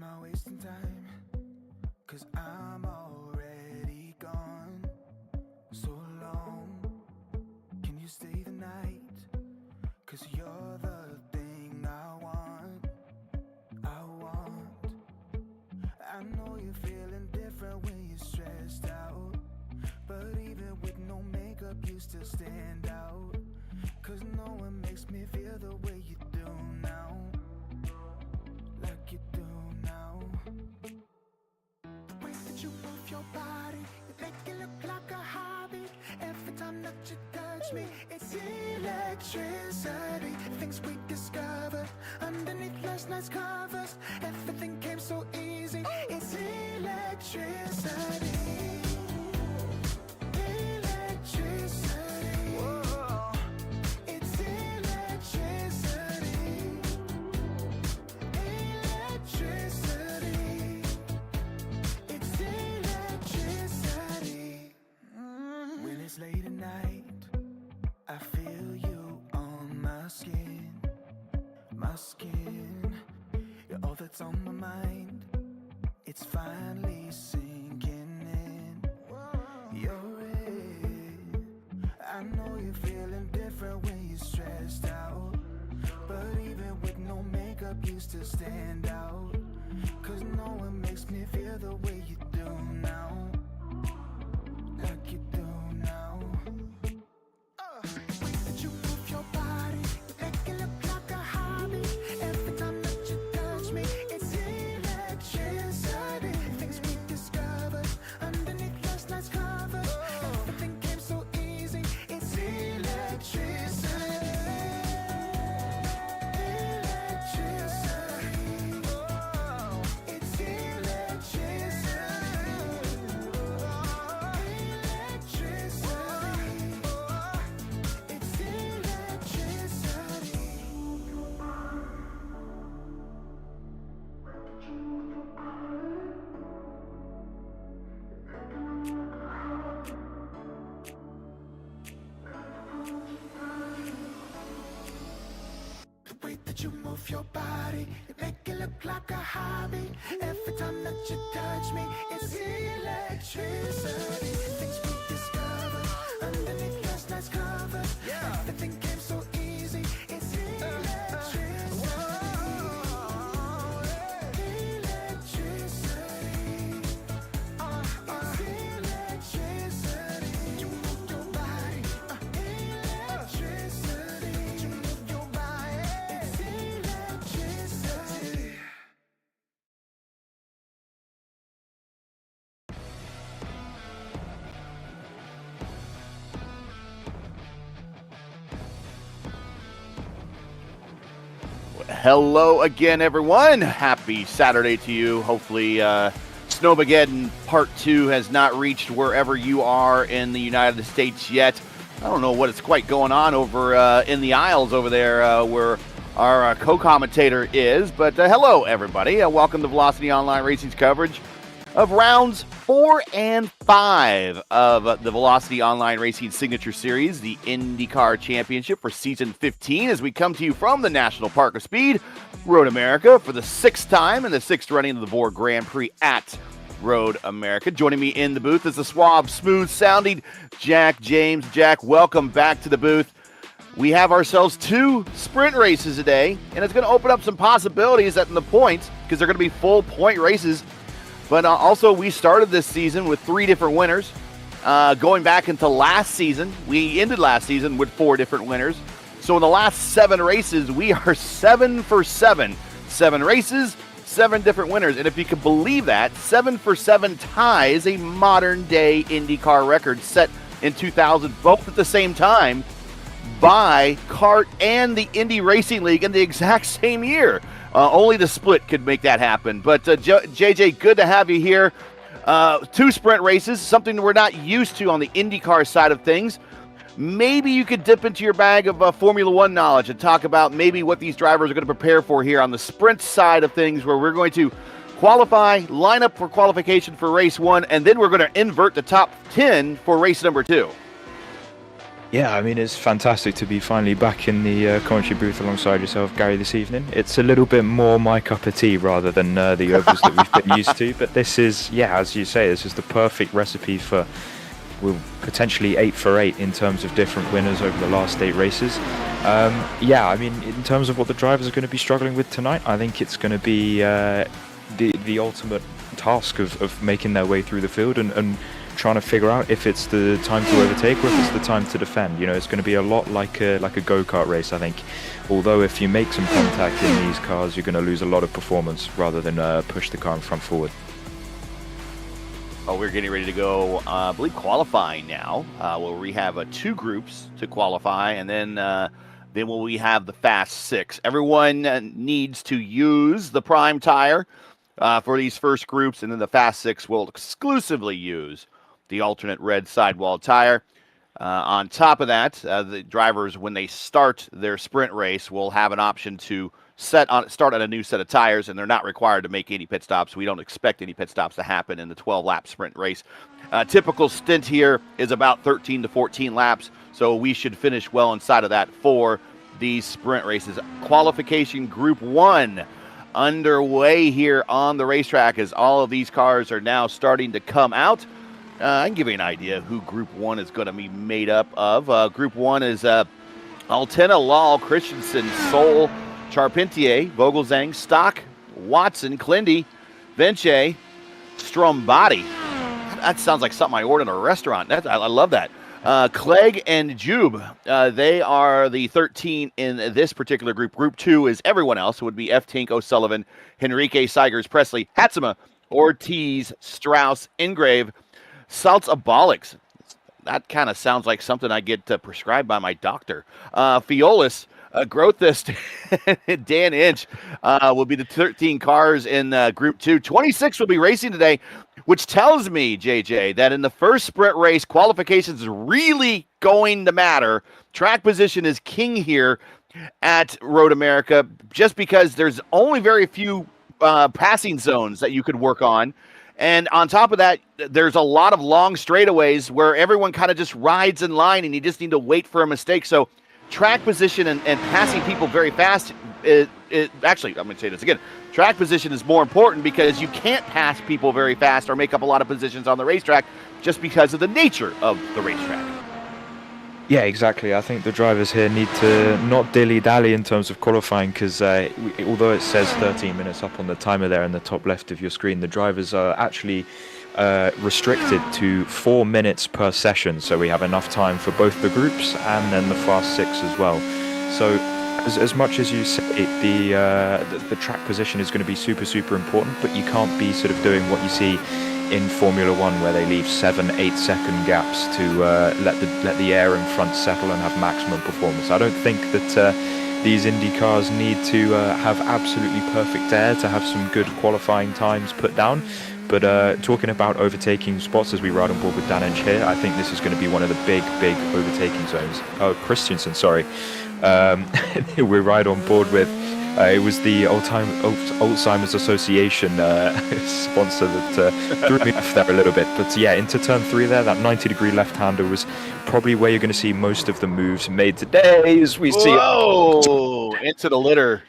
am I wasting time? 'Cause I'm already gone. So long, can you stay the night? 'Cause you're the thing I want. I know you're feeling different when you're stressed out, but even with no makeup you still stand out. 'Cause no one makes me feel the way you do now, like you do now. The way that you move your body, you make it look like a hobby. Every time that you touch me, it's electricity. Things we discovered underneath last night's covers. Everything came so easy. It's electricity. Electricity. Whoa. It's electricity. Electricity. It's electricity. When it's late at night, I feel you on my skin. My skin. You're all that's on my mind. It's finally sinking in. You're it. I know you're feeling different when you're stressed out, but even with no makeup you still stand out. 'Cause no one makes me feel the way you do now, like you do now. The way that you move your body, you make it look like a hobby. Every time that you touch me, it's electricity. Things we discovered underneath last night's covers. Everything came so easy. It's electricity. Electricity. Oh, it's electricity. Electricity. It's electricity. The way that you move your body, you make it look like a hobby. Every time that you touch me, it's electricity. Things we discovered underneath last night's covers. Everything came so easy. It's electricity. Electricity. It's electricity. You move your body. Electricity. You move your body. It's electricity. Hello again, everyone. Happy Saturday to you. Hopefully, Snowmageddon Part 2 has not reached wherever you are in the United States yet. I don't know what it's quite going on over in the aisles over there where our co-commentator is, but hello, everybody. Welcome to Velocity Online Racing's coverage of rounds 4 and 5 of the Velocity Online Racing Signature Series, the IndyCar Championship for Season 15, as we come to you from the National Park of Speed, Road America, for the 6th time and the 6th running of the VOR Grand Prix at Road America. Joining me in the booth is the suave, smooth-sounding Jack James. Jack, welcome back to the booth. We have ourselves 2 sprint races today, and it's going to open up some possibilities at the points, because they're going to be full point races. But also, we started this season with 3 different winners. Going back into last season, we ended last season with 4 different winners. So in the last 7 races, we are 7 for 7. 7 races, 7 different winners. And if you can believe that, 7 for 7 ties a modern-day IndyCar record set in 2000, both at the same time, by CART and the Indy Racing League in the exact same year. Only the split could make that happen. But JJ, good to have you here. 2 sprint races, something we're not used to on the IndyCar side of things. Maybe you could dip into your bag of Formula One knowledge and talk about maybe what these drivers are going to prepare for here on the sprint side of things, where we're going to qualify, line up for qualification for race 1, and then we're going to invert the top 10 for race number 2. Yeah, I mean, it's fantastic to be finally back in the commentary booth alongside yourself, Gary, this evening. It's a little bit more my cup of tea rather than the ovals that we've been used to. But this is, yeah, as you say, this is the perfect recipe for, well, potentially 8 for 8 in terms of different winners over the last 8 races. Yeah, I mean, in terms of what the drivers are going to be struggling with tonight, I think it's going to be the ultimate task of making their way through the field and trying to figure out if it's the time to overtake or if it's the time to defend. You know, it's going to be a lot like a go-kart race, I think. Although if you make some contact in these cars, you're going to lose a lot of performance rather than push the car in front forward. Oh, we're getting ready to go, I believe, qualifying now. Where we have 2 groups to qualify, and then we have the Fast 6. Everyone needs to use the prime tire for these first groups, and then the Fast 6 will exclusively use the alternate red sidewall tire. On top of that, the drivers, when they start their sprint race, will have an option to start on a new set of tires, and they're not required to make any pit stops. We don't expect any pit stops to happen in the 12-lap sprint race. Typical stint here is about 13 to 14 laps, so we should finish well inside of that for these sprint races. Qualification Group 1 underway here on the racetrack as all of these cars are now starting to come out. I can give you an idea who Group 1 is going to be made up of. Group 1 is Altena, Lal, Christensen, Sol, Charpentier, Vogelzang, Stock, Watson, Clindy, Vince, Strombati. That sounds like something I ordered in a restaurant. I love that. Clegg and Jube. They are the 13 in this particular group. Group 2 is everyone else. It would be F. Tink, O'Sullivan, Henrique, Seigers, Presley, Hatsuma, Ortiz, Strauss, Ingrave, Salts-Abolics. That kind of sounds like something I get prescribed by my doctor. Fiolis, Grothist, Dan Inch will be the 13 cars in Group 2. 26 will be racing today, which tells me, JJ, that in the first sprint race, qualifications is really going to matter. Track position is king here at Road America, just because there's only very few passing zones that you could work on. And on top of that, there's a lot of long straightaways where everyone kind of just rides in line and you just need to wait for a mistake. So track position and passing people very fast, actually, I'm going to say this again. Track position is more important because you can't pass people very fast or make up a lot of positions on the racetrack just because of the nature of the racetrack. Yeah, exactly. I think the drivers here need to not dilly-dally in terms of qualifying because although it says 13 minutes up on the timer there in the top left of your screen, the drivers are actually restricted to 4 minutes per session. So we have enough time for both the groups and then the Fast 6 as well. So as much as you say, the track position is going to be super, super important, but you can't be sort of doing what you see in Formula One, where they leave 7-8 second gaps to let the air in front settle and have maximum performance. I don't think that these Indy cars need to have absolutely perfect air to have some good qualifying times put down. But talking about overtaking spots as we ride on board with Dan Inch here, I think this is going to be one of the big overtaking zones. Oh, Christensen, sorry. We ride on board with it was the Alzheimer's Association sponsor that threw me off there a little bit. But yeah, into turn 3 there, that 90-degree left-hander was probably where you're going to see most of the moves made today as we see. Whoa! Into the litter.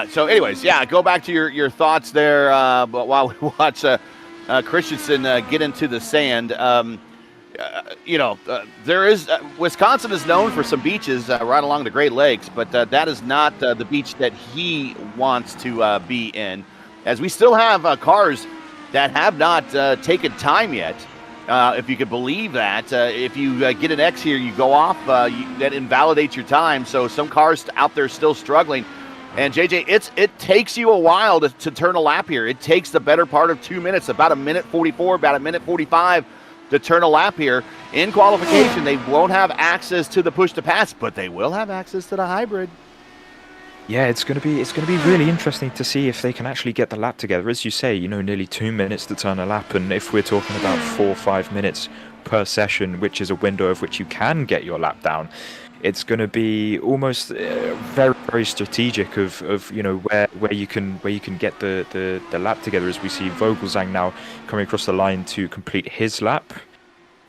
So anyways, yeah, go back to your thoughts there but while we watch Christensen get into the sand. There is Wisconsin is known for some beaches right along the Great Lakes, but that is not the beach that he wants to be in, as we still have cars that have not taken time yet. If you could believe that, if you get an X here, you go off, that invalidates your time. So some cars out there still struggling. And JJ, it takes you a while to turn a lap here. It takes the better part of 2 minutes, about a minute 44, about a minute 45 to turn a lap here. In qualification, they won't have access to the push to pass, but they will have access to the hybrid. Yeah, it's going to be really interesting to see if they can actually get the lap together. As you say, nearly 2 minutes to turn a lap, and if we're talking about 4 or 5 minutes per session, which is a window of which you can get your lap down, it's going to be almost very, very strategic of where you can get the lap together, as we see Vogelsang now coming across the line to complete his lap,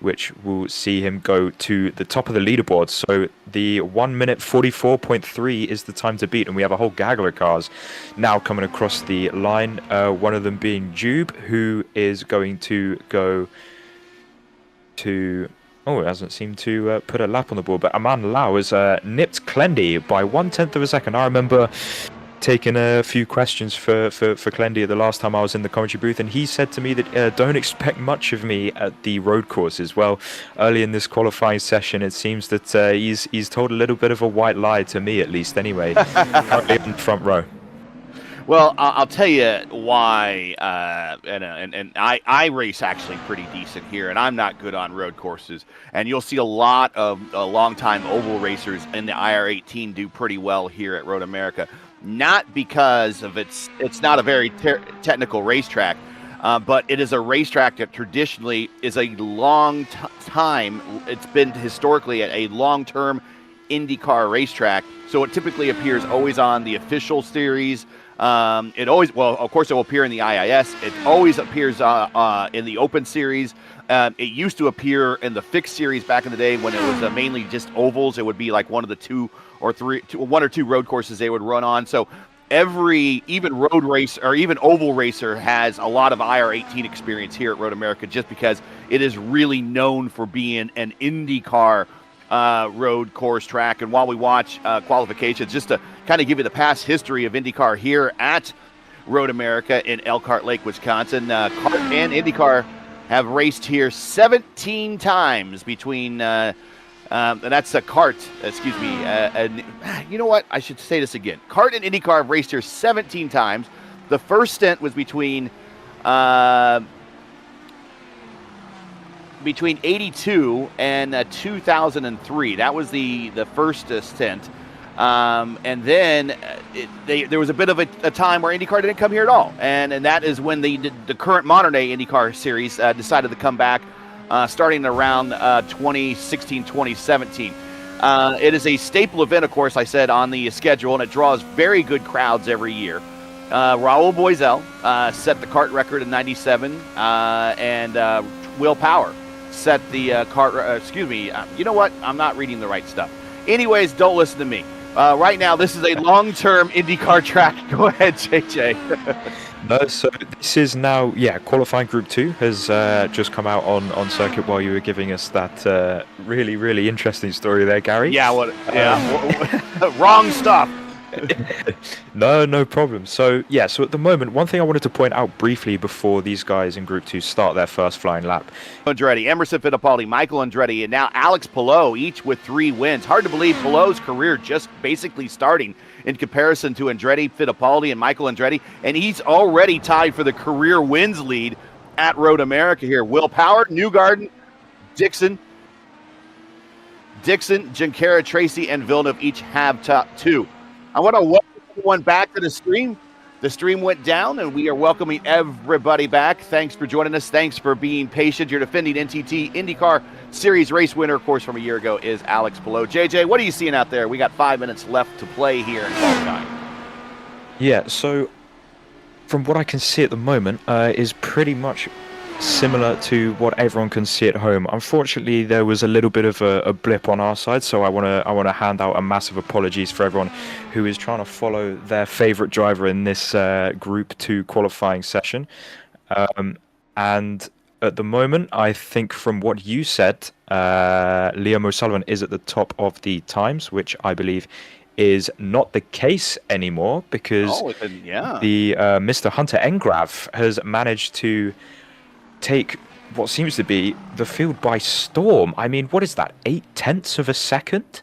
which will see him go to the top of the leaderboard. So the 1 minute 44.3 is the time to beat, and we have a whole gaggle of cars now coming across the line. One of them being Jube, who is going to go to... Oh, it hasn't seemed to put a lap on the board, but Aman Lau has nipped Clendy by 1/10 of a second. I remember taking a few questions for Clendy the last time I was in the commentary booth, and he said to me that don't expect much of me at the road courses. Well, early in this qualifying session, it seems that he's told a little bit of a white lie to me, at least anyway, currently in the front row. Well, I'll tell you why, and I race actually pretty decent here, and I'm not good on road courses. And you'll see a lot of long-time oval racers in the IR18 do pretty well here at Road America. Not because of it's not a very technical racetrack, but it is a racetrack that traditionally is a long time. It's been historically a long-term IndyCar racetrack, so it typically appears always on the official series. It always, well, of course, it will appear in the IIS. It always appears in the Open Series. It used to appear in the fixed series back in the day when it was mainly just ovals. It would be like one of the one or two road courses they would run on. So every even road race or even oval racer has a lot of IR18 experience here at Road America, just because it is really known for being an IndyCar road course track. And while we watch qualifications, just to kind of give you the past history of IndyCar here at Road America in Elkhart Lake, Wisconsin, CART and IndyCar have raced here 17 times between, and that's a CART, excuse me, and you know what, I should say this again. CART and IndyCar have raced here 17 times. The first stint was between 82 and 2003. That was the first stint. And then there was a bit of a time where IndyCar didn't come here at all. And that is when the current modern-day IndyCar series decided to come back starting around 2016, 2017. It is a staple event, of course, I said, on the schedule, and it draws very good crowds every year. Raul Boisel set the CART record in 97, and Will Power set the CART, you know what? I'm not reading the right stuff. Anyways, don't listen to me. Right now, this is a long-term IndyCar track. Go ahead, JJ. No, so this is now, qualifying Group 2 has just come out on circuit while you were giving us that really, really interesting story there, Gary. Yeah, wrong stuff. No problem. So at the moment, one thing I wanted to point out briefly before these guys in Group 2 start their first flying lap. Andretti, Emerson Fittipaldi, Michael Andretti, and now Alex Palou, each with 3 wins. Hard to believe Palou's career just basically starting in comparison to Andretti, Fittipaldi, and Michael Andretti, and he's already tied for the career wins lead at Road America here. Will Power, Newgarden, Dixon, Junqueira, Tracy, and Villeneuve each have top 2. I want to welcome everyone back to the stream. The stream went down, and we are welcoming everybody back. Thanks for joining us. Thanks for being patient. Your defending NTT IndyCar Series race winner, of course, from a year ago is Alex Palou. JJ, what are you seeing out there? We got 5 minutes left to play here in qualifying. Yeah, so from what I can see at the moment is pretty much similar to what everyone can see at home. Unfortunately, there was a little bit of a blip on our side, so I want to hand out a massive apologies for everyone who is trying to follow their favorite driver in this Group 2 qualifying session. And at the moment, I think from what you said, Liam O'Sullivan is at the top of the times, which I believe is not the case anymore, because the Mr. Hunter Engrav has managed to take what seems to be the field by storm. I mean, what is that, 0.8 of a second?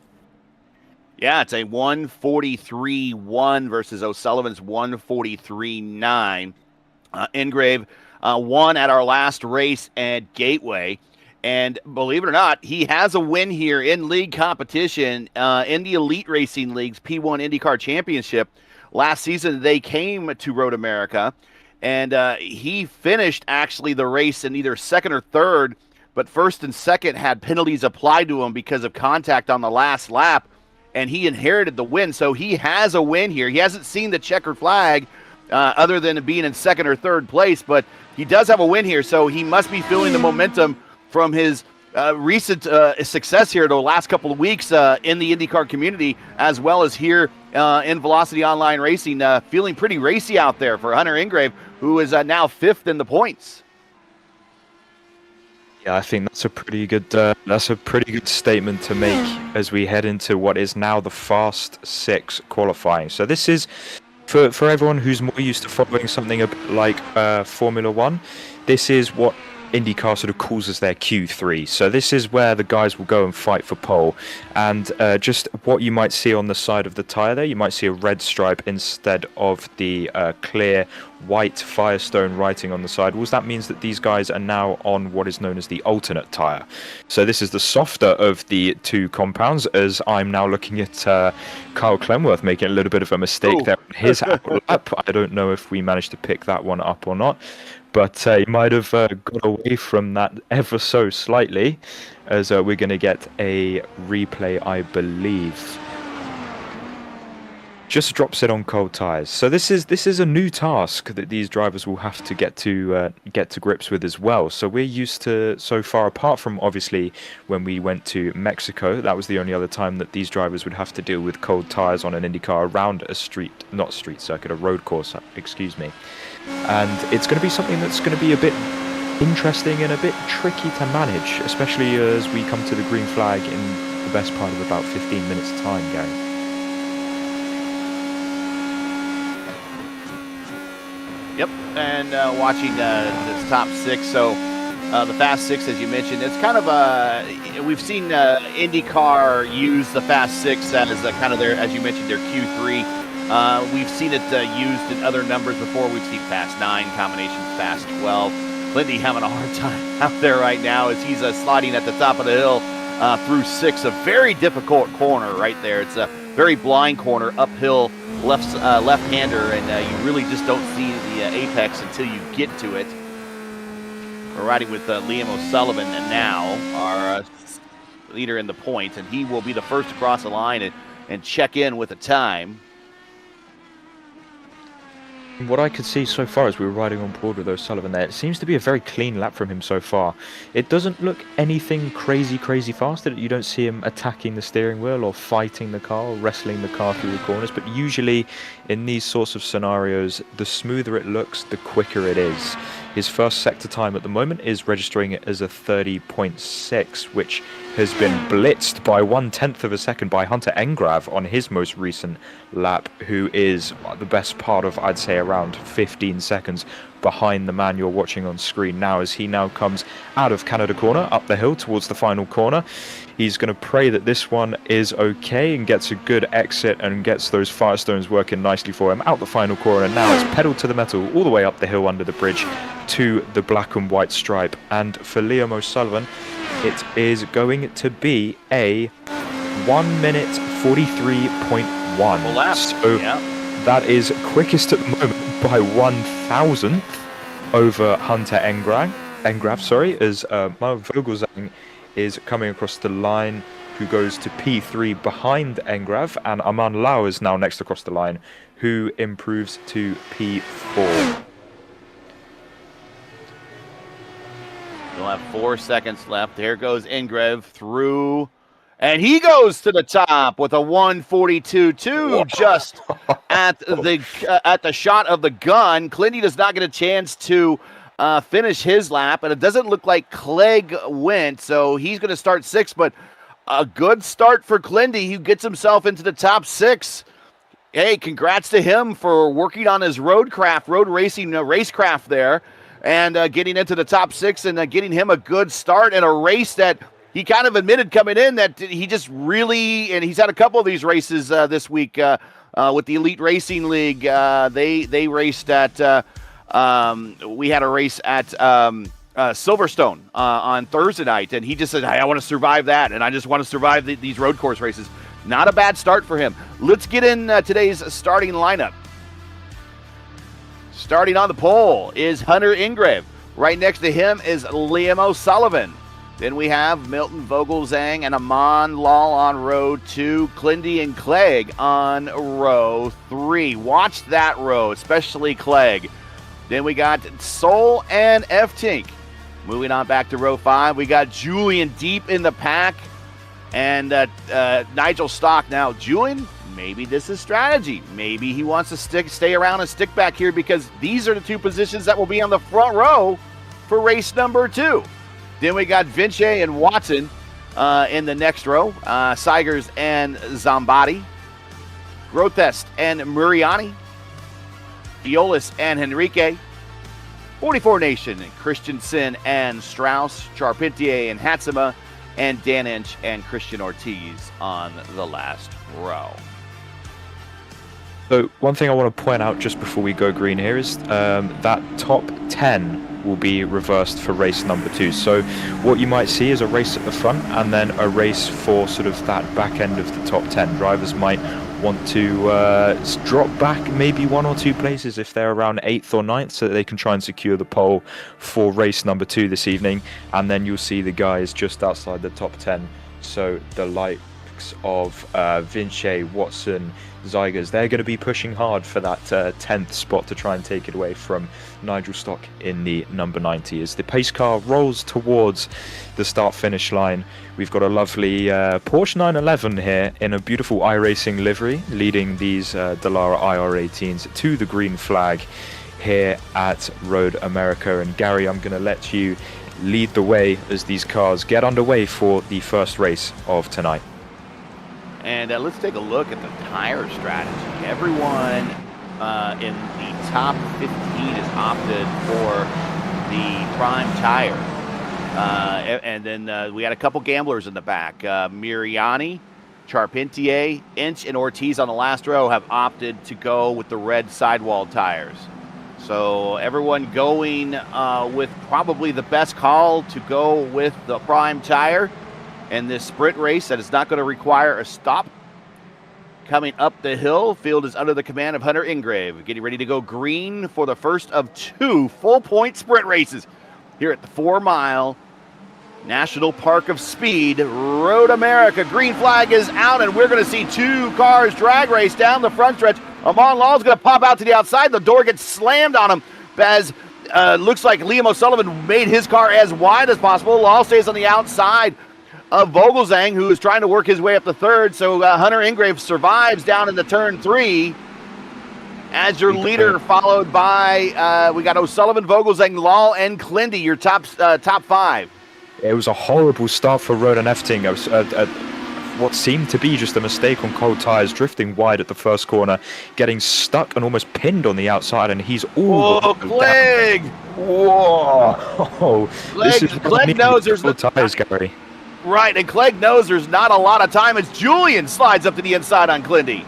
Yeah, it's a 1:43.1 versus O'Sullivan's 1:43.9. Engrave won at our last race at Gateway, and believe it or not, he has a win here in league competition in the Elite Racing League's P1 IndyCar Championship. Last season, they came to Road America, and he finished actually the race in either second or third but first and second had penalties applied to him because of contact on the last lap, and he inherited the win. So he has a win here. He hasn't seen the checkered flag other than being in second or third place, but he does have a win here, so he must be feeling the momentum from his recent success here the last couple of weeks in the IndyCar community, as well as here in Velocity Online Racing, feeling pretty racy out there for Hunter Ingrave, who is now 5th in the points. Yeah, I think that's a pretty good statement to make as we head into what is now the Fast 6 qualifying. So this is for everyone who's more used to following something a bit like Formula One. This is what IndyCar sort of calls as their Q3. So this is where the guys will go and fight for pole. And just what you might see on the side of the tyre there, you might see a red stripe instead of the clear white Firestone writing on the sidewalls. That means that these guys are now on what is known as the alternate tyre. So this is the softer of the two compounds, as I'm now looking at Kyle Clemworth making a little bit of a mistake there on his lap. I don't know if we managed to pick that one up or not, but he might have got away from that ever so slightly, as we're going to get a replay, I believe. Just drops it on cold tyres. So this is a new task that these drivers will have to get to grips with as well. So we're used to, so far, apart from obviously when we went to Mexico, that was the only other time that these drivers would have to deal with cold tyres on an IndyCar around a road course, excuse me. And it's going to be something that's going to be a bit interesting and a bit tricky to manage, especially as we come to the green flag in the best part of about 15 minutes time, Gary. Yep, and watching this top 6, so the Fast 6, as you mentioned, it's kind of we've seen IndyCar use the Fast 6 as kind of their, as you mentioned, their Q3. We've seen it used in other numbers before. We've seen Fast 9 combinations, Fast 12. Lindy having a hard time out there right now as he's sliding at the top of the hill through 6, a very difficult corner right there. It's a very blind corner, uphill, left-hander, and you really just don't see the apex until you get to it. We're riding with Liam O'Sullivan and now our leader in the points, and he will be the first to cross the line and check in with a time. What I could see so far as we were riding on board with O'Sullivan there, it seems to be a very clean lap from him so far. It doesn't look anything crazy fast. You don't see him attacking the steering wheel or fighting the car or wrestling the car through the corners, but usually in these sorts of scenarios, the smoother it looks, the quicker it is. His first sector time at the moment is registering it as a 30.6, which has been blitzed by 1/10 of a second by Hunter Engrav on his most recent lap, who is the best part of, I'd say, around 15 seconds behind the man you're watching on screen now, as he now comes out of Canada Corner, up the hill towards the final corner. He's going to pray that this one is okay and gets a good exit and gets those Firestones working nicely for him out the final corner. And now it's pedal to the metal all the way up the hill under the bridge to the black and white stripe. And for Liam O'Sullivan, it is going to be a 1 minute 43.1. So that is quickest at the moment by 1,000th over Hunter Engrav, as Mark Vogelsang is coming across the line, who goes to P3 behind Engrav, and Aman Lau is now next across the line, who improves to P4. We'll have 4 seconds left. There goes Engrav through, and he goes to the top with a 1:42.2 just at the shot of the gun. Clinty does not get a chance to finish his lap, and it doesn't look like Clegg went, so he's going to start 6, but a good start for Clinty, who gets himself into the top 6. Hey, congrats to him for working on his road racing racecraft there, and getting into the top 6 and getting him a good start in a race that he kind of admitted coming in that he just really, and he's had a couple of these races this week with the Elite Racing League. They raced at we had a race at Silverstone on Thursday night, and he just said, hey, I want to survive that, and I just want to survive these road course races. Not a bad start for him. Let's get in today's starting lineup. Starting on the pole is Hunter Ingrave. Right next to him is Liam O'Sullivan. Then we have Milton Vogelzang and Amon Lal on row 2, Clindy and Clegg on row 3. Watch that row, especially Clegg. Then we got Sol and F-Tink. Moving on back to row 5, we got Julian deep in the pack and Nigel Stock. Now, Julian, maybe this is strategy. Maybe he wants to stay around and stick back here because these are the 2 positions that will be on the front row for race number 2. Then we got Vince and Watson in the next row. Seigers and Zambati. Grotest and Muriani. Violas and Henrique. 44 Nation, Christensen and Strauss. Charpentier and Hatsima. And Daninch and Christian Ortiz on the last row. So one thing I want to point out just before we go green here is that top 10 will be reversed for race number 2. So what you might see is a race at the front and then a race for sort of that back end of the top 10. Drivers might want to drop back maybe 1 or 2 places if they're around 8th or 9th so that they can try and secure the pole for race number 2 this evening. And then you'll see the guys just outside the top 10. So the likes of Vince, Watson, Zygers, they're going to be pushing hard for that 10th spot to try and take it away from Nigel Stock in the number 90. As the pace car rolls towards the start-finish line, we've got a lovely Porsche 911 here in a beautiful iRacing livery, leading these Dallara IR18s to the green flag here at Road America. And Gary, I'm going to let you lead the way as these cars get underway for the first race of tonight. And let's take a look at the tire strategy. Everyone in the top 15 has opted for the prime tire. And then we had a couple gamblers in the back. Miriani, Charpentier, Inch, and Ortiz on the last row have opted to go with the red sidewall tires. So everyone going with probably the best call to go with the prime tire. And this sprint race that is not going to require a stop. Coming up the hill, field is under the command of Hunter Ingrave, getting ready to go green for the first of 2 full-point sprint races here at the 4-mile National Park of Speed, Road America. Green flag is out, and we're going to see 2 cars drag race down the front stretch. Amon Law's going to pop out to the outside. The door gets slammed on him as looks like Liam O'Sullivan made his car as wide as possible. Law stays on the outside of Vogelzang, who is trying to work his way up the third. So Hunter Ingrave survives down in the turn 3 as your leader, followed by, we got O'Sullivan, Vogelzang, Law, and Clindy, your top 5. It was a horrible start for Rodan Efting. It was what seemed to be just a mistake on cold tires, drifting wide at the first corner, getting stuck and almost pinned on the outside, and he's all Clegg! Whoa! Clegg knows there's no tires, Gary. Right, and Clegg knows there's not a lot of time as Julian slides up to the inside on Clindy.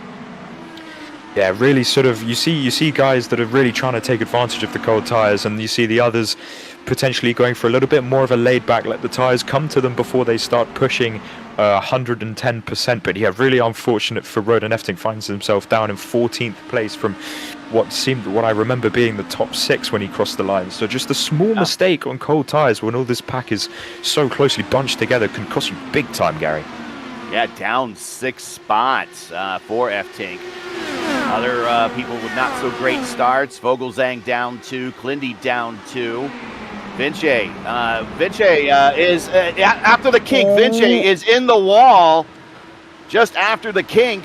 Yeah, really sort of, you see guys that are really trying to take advantage of the cold tires, and you see the others potentially going for a little bit more of a laid back, let the tires come to them before they start pushing 110%. But yeah, really unfortunate for Rodan Efting, finds himself down in 14th place from what I remember being the top 6 when he crossed the line. So just a small mistake on cold tires when all this pack is so closely bunched together can cost you big time, Gary. Yeah, down 6 spots for F-Tank. Other people with not so great starts. Vogelzang down 2, Clindy down 2. Vince is after the kink. Vince is in the wall just after the kink.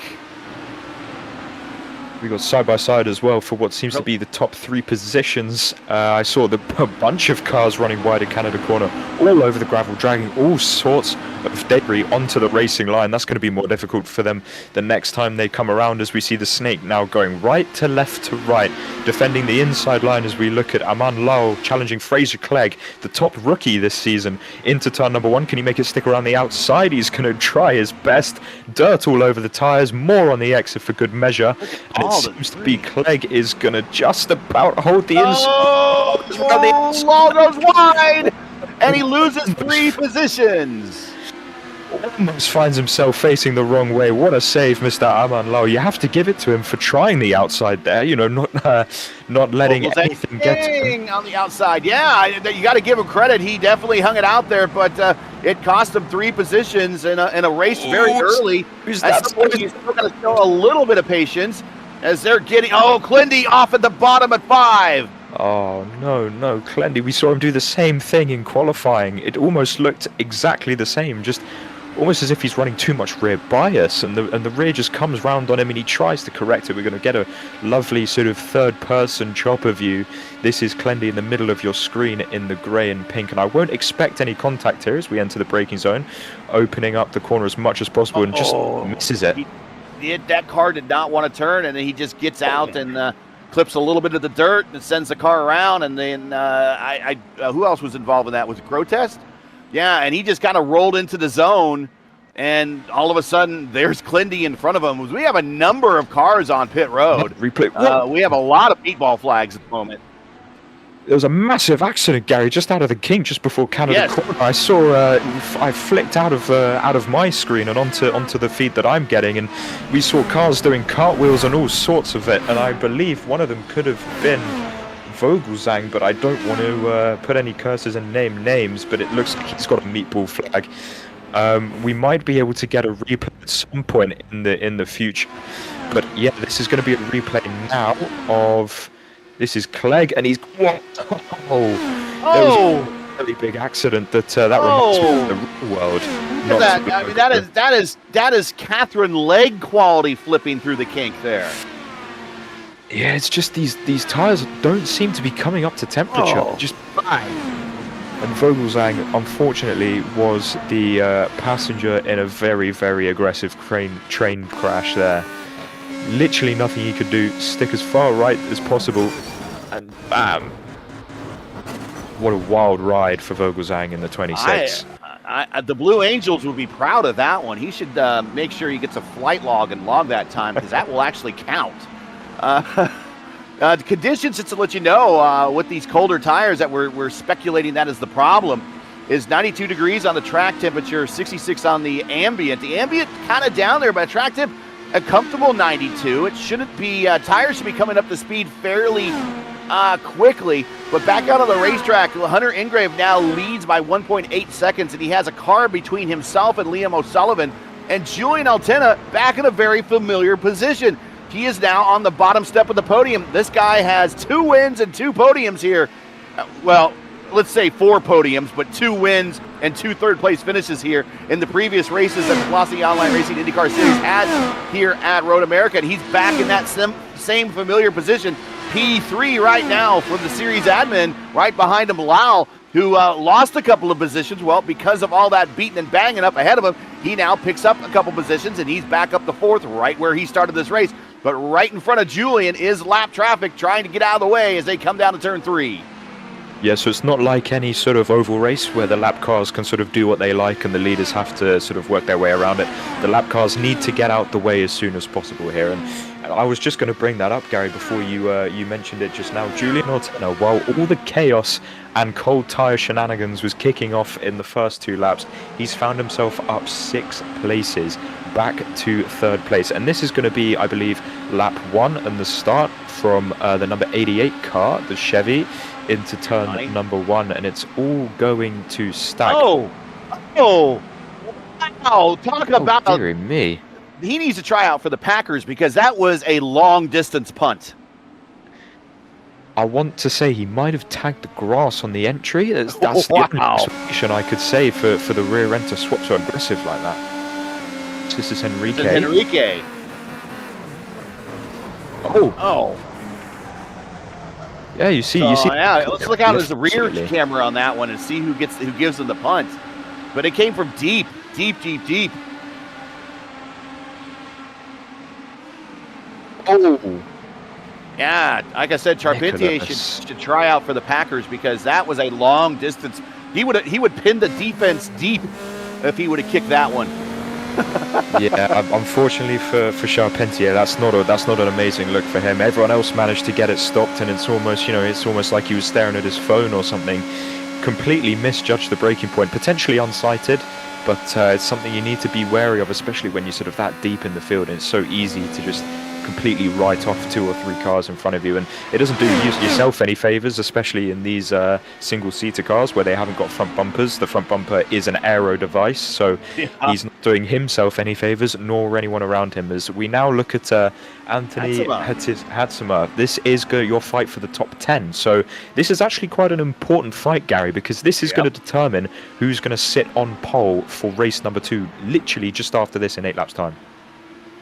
We got side by side as well for what seems to be the top 3 positions. I saw a bunch of cars running wide in Canada corner, all over the gravel, dragging all sorts of debris onto the racing line. That's going to be more difficult for them the next time they come around, as we see the snake now going right to left to right, defending the inside line as we look at Aman Lal challenging Fraser Clegg, the top rookie this season, into turn number 1. Can he make it stick around the outside? He's going to try his best. Dirt all over the tyres, more on the exit for good measure. And it seems to be Clegg is going to just about hold the inside. Lal goes wide, and he loses 3 positions. almost finds himself facing the wrong way. What a save, Mr. Aman Lau. You have to give it to him for trying the outside there, not letting anything get to him. On the outside. Yeah, you got to give him credit. He definitely hung it out there, but it cost him 3 positions in a race very early. He's still got to show a little bit of patience as they're getting... Oh, Clindy off at the bottom at 5. Oh, no, Clendy. We saw him do the same thing in qualifying. It almost looked exactly the same, just almost as if he's running too much rear bias, and the rear just comes round on him and he tries to correct it. We're going to get a lovely sort of third-person chopper view. This is Clendy in the middle of your screen in the grey and pink, and I won't expect any contact here as we enter the braking zone, opening up the corner as much as possible and just misses it. That car did not want to turn, and then he just gets out and... clips a little bit of the dirt and sends the car around, and then who else was involved in that? Was it Grotest? Yeah, and he just kind of rolled into the zone, and all of a sudden, there's Clindy in front of him. We have a number of cars on pit road. We have a lot of meatball flags at the moment. There was a massive accident, Gary, just out of the kink, just before Canada corner. I saw, I flicked out of my screen and onto the feed that I'm getting, and we saw cars doing cartwheels and all sorts of it. And I believe one of them could have been Vogelsang, but I don't want to put any curses and name names. But it looks like he's got a meatball flag. We might be able to get a replay at some point in the future. But yeah, this is going to be a replay now of. This is Clegg, and he's... There was a really big accident that reminds me of the real world. That is Catherine Legg quality flipping through the kink there. Yeah, it's just these tires don't seem to be coming up to temperature. Just bang. And Vogelsang, unfortunately, was the passenger in a very, very aggressive train crash there. Literally nothing he could do. Stick as far right as possible, and bam! What a wild ride for Vogelsang in the 26. The Blue Angels would be proud of that one. He should make sure he gets a flight log and log that time, because that will actually count. The conditions, just to let you know, with these colder tires that we're speculating that is the problem, is 92 degrees on the track temperature, 66 on the ambient. The ambient kind of down there, but track temp a comfortable 92. It shouldn't be, tires should be coming up to speed fairly quickly. But back out on the racetrack, Hunter Ingrave now leads by 1.8 seconds, and he has a car between himself and Liam O'Sullivan. And Julian Altena back in a very familiar position. He is now on the bottom step of the podium. This guy has 2 wins and 2 podiums here. Well, let's say 4 podiums, but 2 wins and 2 third-place finishes here in the previous races that Velocity Online Racing IndyCar Series had here at Road America. And he's back in that same familiar position, P3 right now for the series admin, right behind him, Lau, who lost a couple of positions. Well, because of all that beating and banging up ahead of him, he now picks up a couple positions, and he's back up to 4th, right where he started this race. But right in front of Julian is lap traffic trying to get out of the way as they come down to turn 3. Yeah, so it's not like any sort of oval race where the lap cars can sort of do what they like and the leaders have to sort of work their way around it. The lap cars need to get out the way as soon as possible here. And I was just going to bring that up, Gary, before you mentioned it just now. Julian Altena, while all the chaos and cold tire shenanigans was kicking off in the first 2 laps, he's found himself up 6 places, back to 3rd place. And this is going to be, I believe, lap 1 and the start from the number 88 car, the Chevy, into turn number 1, and it's all going to stack. Wow! Talk about... dearie me. He needs to try out for the Packers because that was a long-distance punt. I want to say he might have tagged the grass on the entry. That's the only explanation I could say for the rear end to swap so aggressive like that. This is Enrique. Oh. Yeah, you see. Yeah, let's look out at the rear camera on that one and see who gives them the punt. But it came from deep. Oh. Yeah, like I said, Charpentier should try out for the Packers because that was a long distance. He would pin the defense deep if he would have kicked that one. Yeah, unfortunately for Charpentier, that's not an amazing look for him. Everyone else managed to get it stopped, and it's almost like he was staring at his phone or something. completely misjudged the braking point, potentially unsighted, but it's something you need to be wary of, especially when you're sort of that deep in the field, and it's so easy to just completely write off 2 or 3 cars in front of you, and it doesn't do yourself any favors, especially in these single-seater cars where they haven't got front bumpers. The front bumper is an Aero device, so he's not doing himself any favors, nor anyone around him. As we now look at Anthony Hatsuma, this is your fight for the top 10, so this is actually quite an important fight, Gary, because this is going to determine who's going to sit on pole for race number 2, literally just after this in 8 laps time.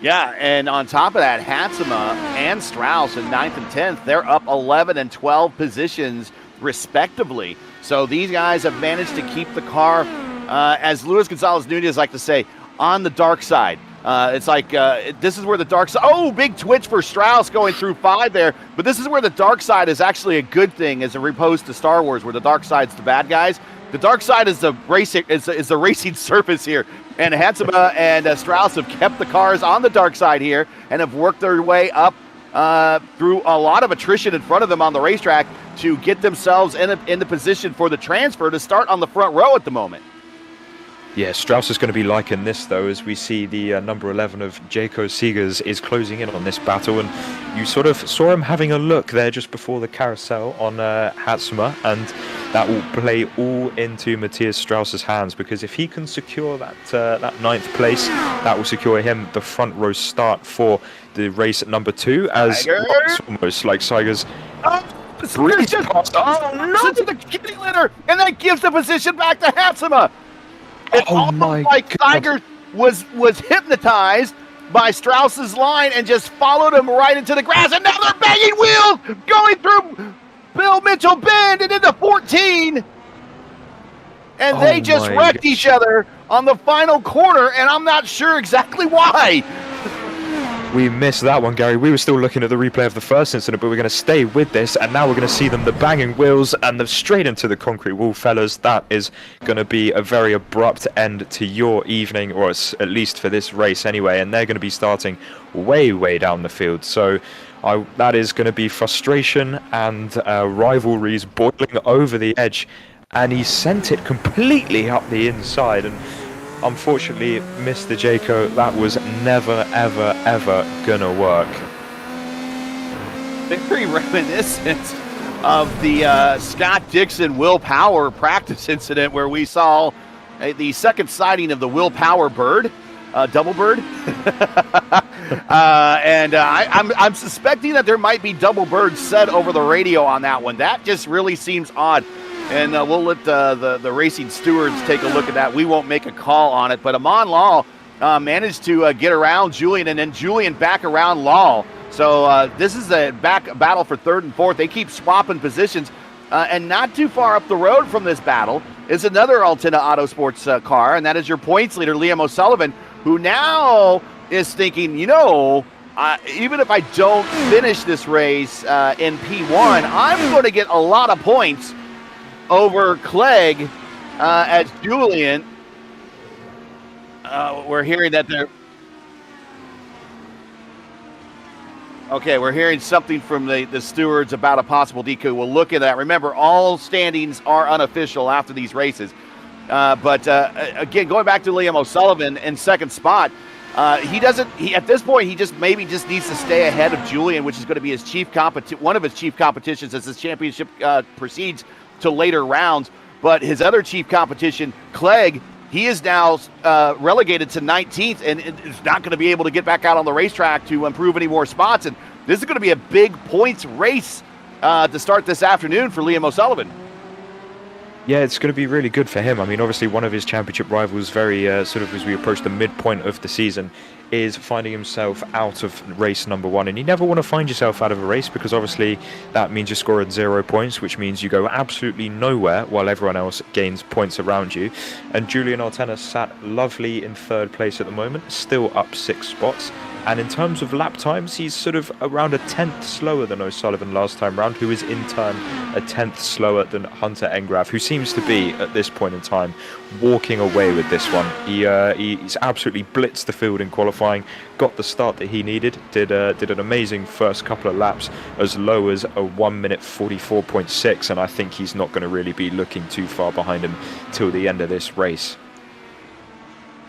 Yeah, and on top of that, Hatsuma and Strauss in 9th and 10th, they're up 11 and 12 positions respectively. So these guys have managed to keep the car, as Luis Gonzalez Nunez like to say, on the dark side. It's like this is where the dark side. Oh, big twitch for Strauss going through 5 there. But this is where the dark side is actually a good thing, as opposed to Star Wars, where the dark side's the bad guys. The dark side is the racing surface here. And Hatsuma and Strauss have kept the cars on the dark side here and have worked their way up through a lot of attrition in front of them on the racetrack to get themselves in the position for the transfer to start on the front row at the moment. Yeah, Strauss is going to be liking this, though, as we see the number 11 of Jaco Seegers is closing in on this battle, and you sort of saw him having a look there just before the carousel on Hatsuma, and that will play all into Matthias Strauss's hands, because if he can secure that 9th place, that will secure him the front row start for the race at number 2, as it's almost like Seegers. Really just to the kitty litter, and that gives the position back to Hatsuma. It's almost like Tiger was hypnotized by Strauss's line and just followed him right into the grass. And now they're banging wheels going through Bill Mitchell Bend and into 14. And they just wrecked each other on the final corner, and I'm not sure exactly why. We missed that one, Gary. We were still looking at the replay of the first incident, but we're going to stay with this, and now we're going to see them, the banging wheels, and they're straight into the concrete wall, fellas. That is going to be a very abrupt end to your evening, or at least for this race anyway, and they're going to be starting way, way down the field. So that is going to be frustration and rivalries boiling over the edge, and he sent it completely up the inside, and unfortunately, Mr. Jaco, that was never, ever, ever gonna work. Very reminiscent of the Scott Dixon Will Power practice incident, where we saw the second sighting of the Will Power bird, double bird. And I'm suspecting that there might be double birds said over the radio on that one. That just really seems odd. And we'll let the racing stewards take a look at that. We won't make a call on it. But Amon Law managed to get around Julian, and then Julian back around Law. So this is a battle for 3rd and 4th. They keep swapping positions. And not too far up the road from this battle is another Altina Autosports car, and that is your points leader, Liam O'Sullivan, who now is thinking, even if I don't finish this race in P1, I'm going to get a lot of points over Clegg as Julian. We're hearing that they're... Okay, we're hearing something from the stewards about a possible DQ. We'll look at that. Remember, all standings are unofficial after these races. But again, going back to Liam O'Sullivan in 2nd spot, at this point, he just needs to stay ahead of Julian, which is going to be one of his chief competitions as his championship proceeds to later rounds. But his other chief competition, Clegg, he is now relegated to 19th and is not going to be able to get back out on the racetrack to improve any more spots. And this is going to be a big points race to start this afternoon for Liam O'Sullivan. Yeah, it's going to be really good for him. I mean, obviously one of his championship rivals, very sort of as we approach the midpoint of the season, is finding himself out of race number 1. And you never want to find yourself out of a race, because obviously that means you're scoring 0 points, which means you go absolutely nowhere while everyone else gains points around you. And Julian Altena sat lovely in 3rd place at the moment, still up 6 spots. And in terms of lap times, he's sort of around a 10th slower than O'Sullivan last time round, who is in turn a 10th slower than Hunter Engraf, who seems to be, at this point in time, walking away with this one. He's absolutely blitzed the field in qualifying. qualifying, got the start that he needed, did an amazing first couple of laps as low as a 1 minute 44.6, and I think he's not going to really be looking too far behind him till the end of this race.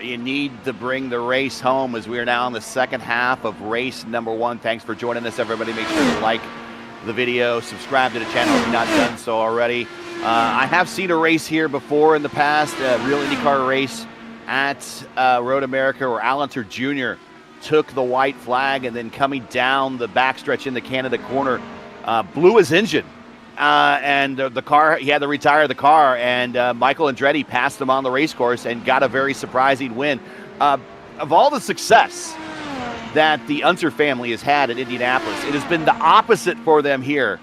You need to bring the race home as we are now in the second half of race number 1. Thanks for joining us, everybody. Make sure to like the video, subscribe to the channel if you've not done so already. I have seen a race here before in the past, a real IndyCar race at Road America, where Al Unser Jr. took the white flag and then coming down the backstretch in the Canada corner, blew his engine. And the car, he had to retire the car, and Michael Andretti passed him on the race course and got a very surprising win. Of all the success that the Unser family has had at Indianapolis, it has been the opposite for them here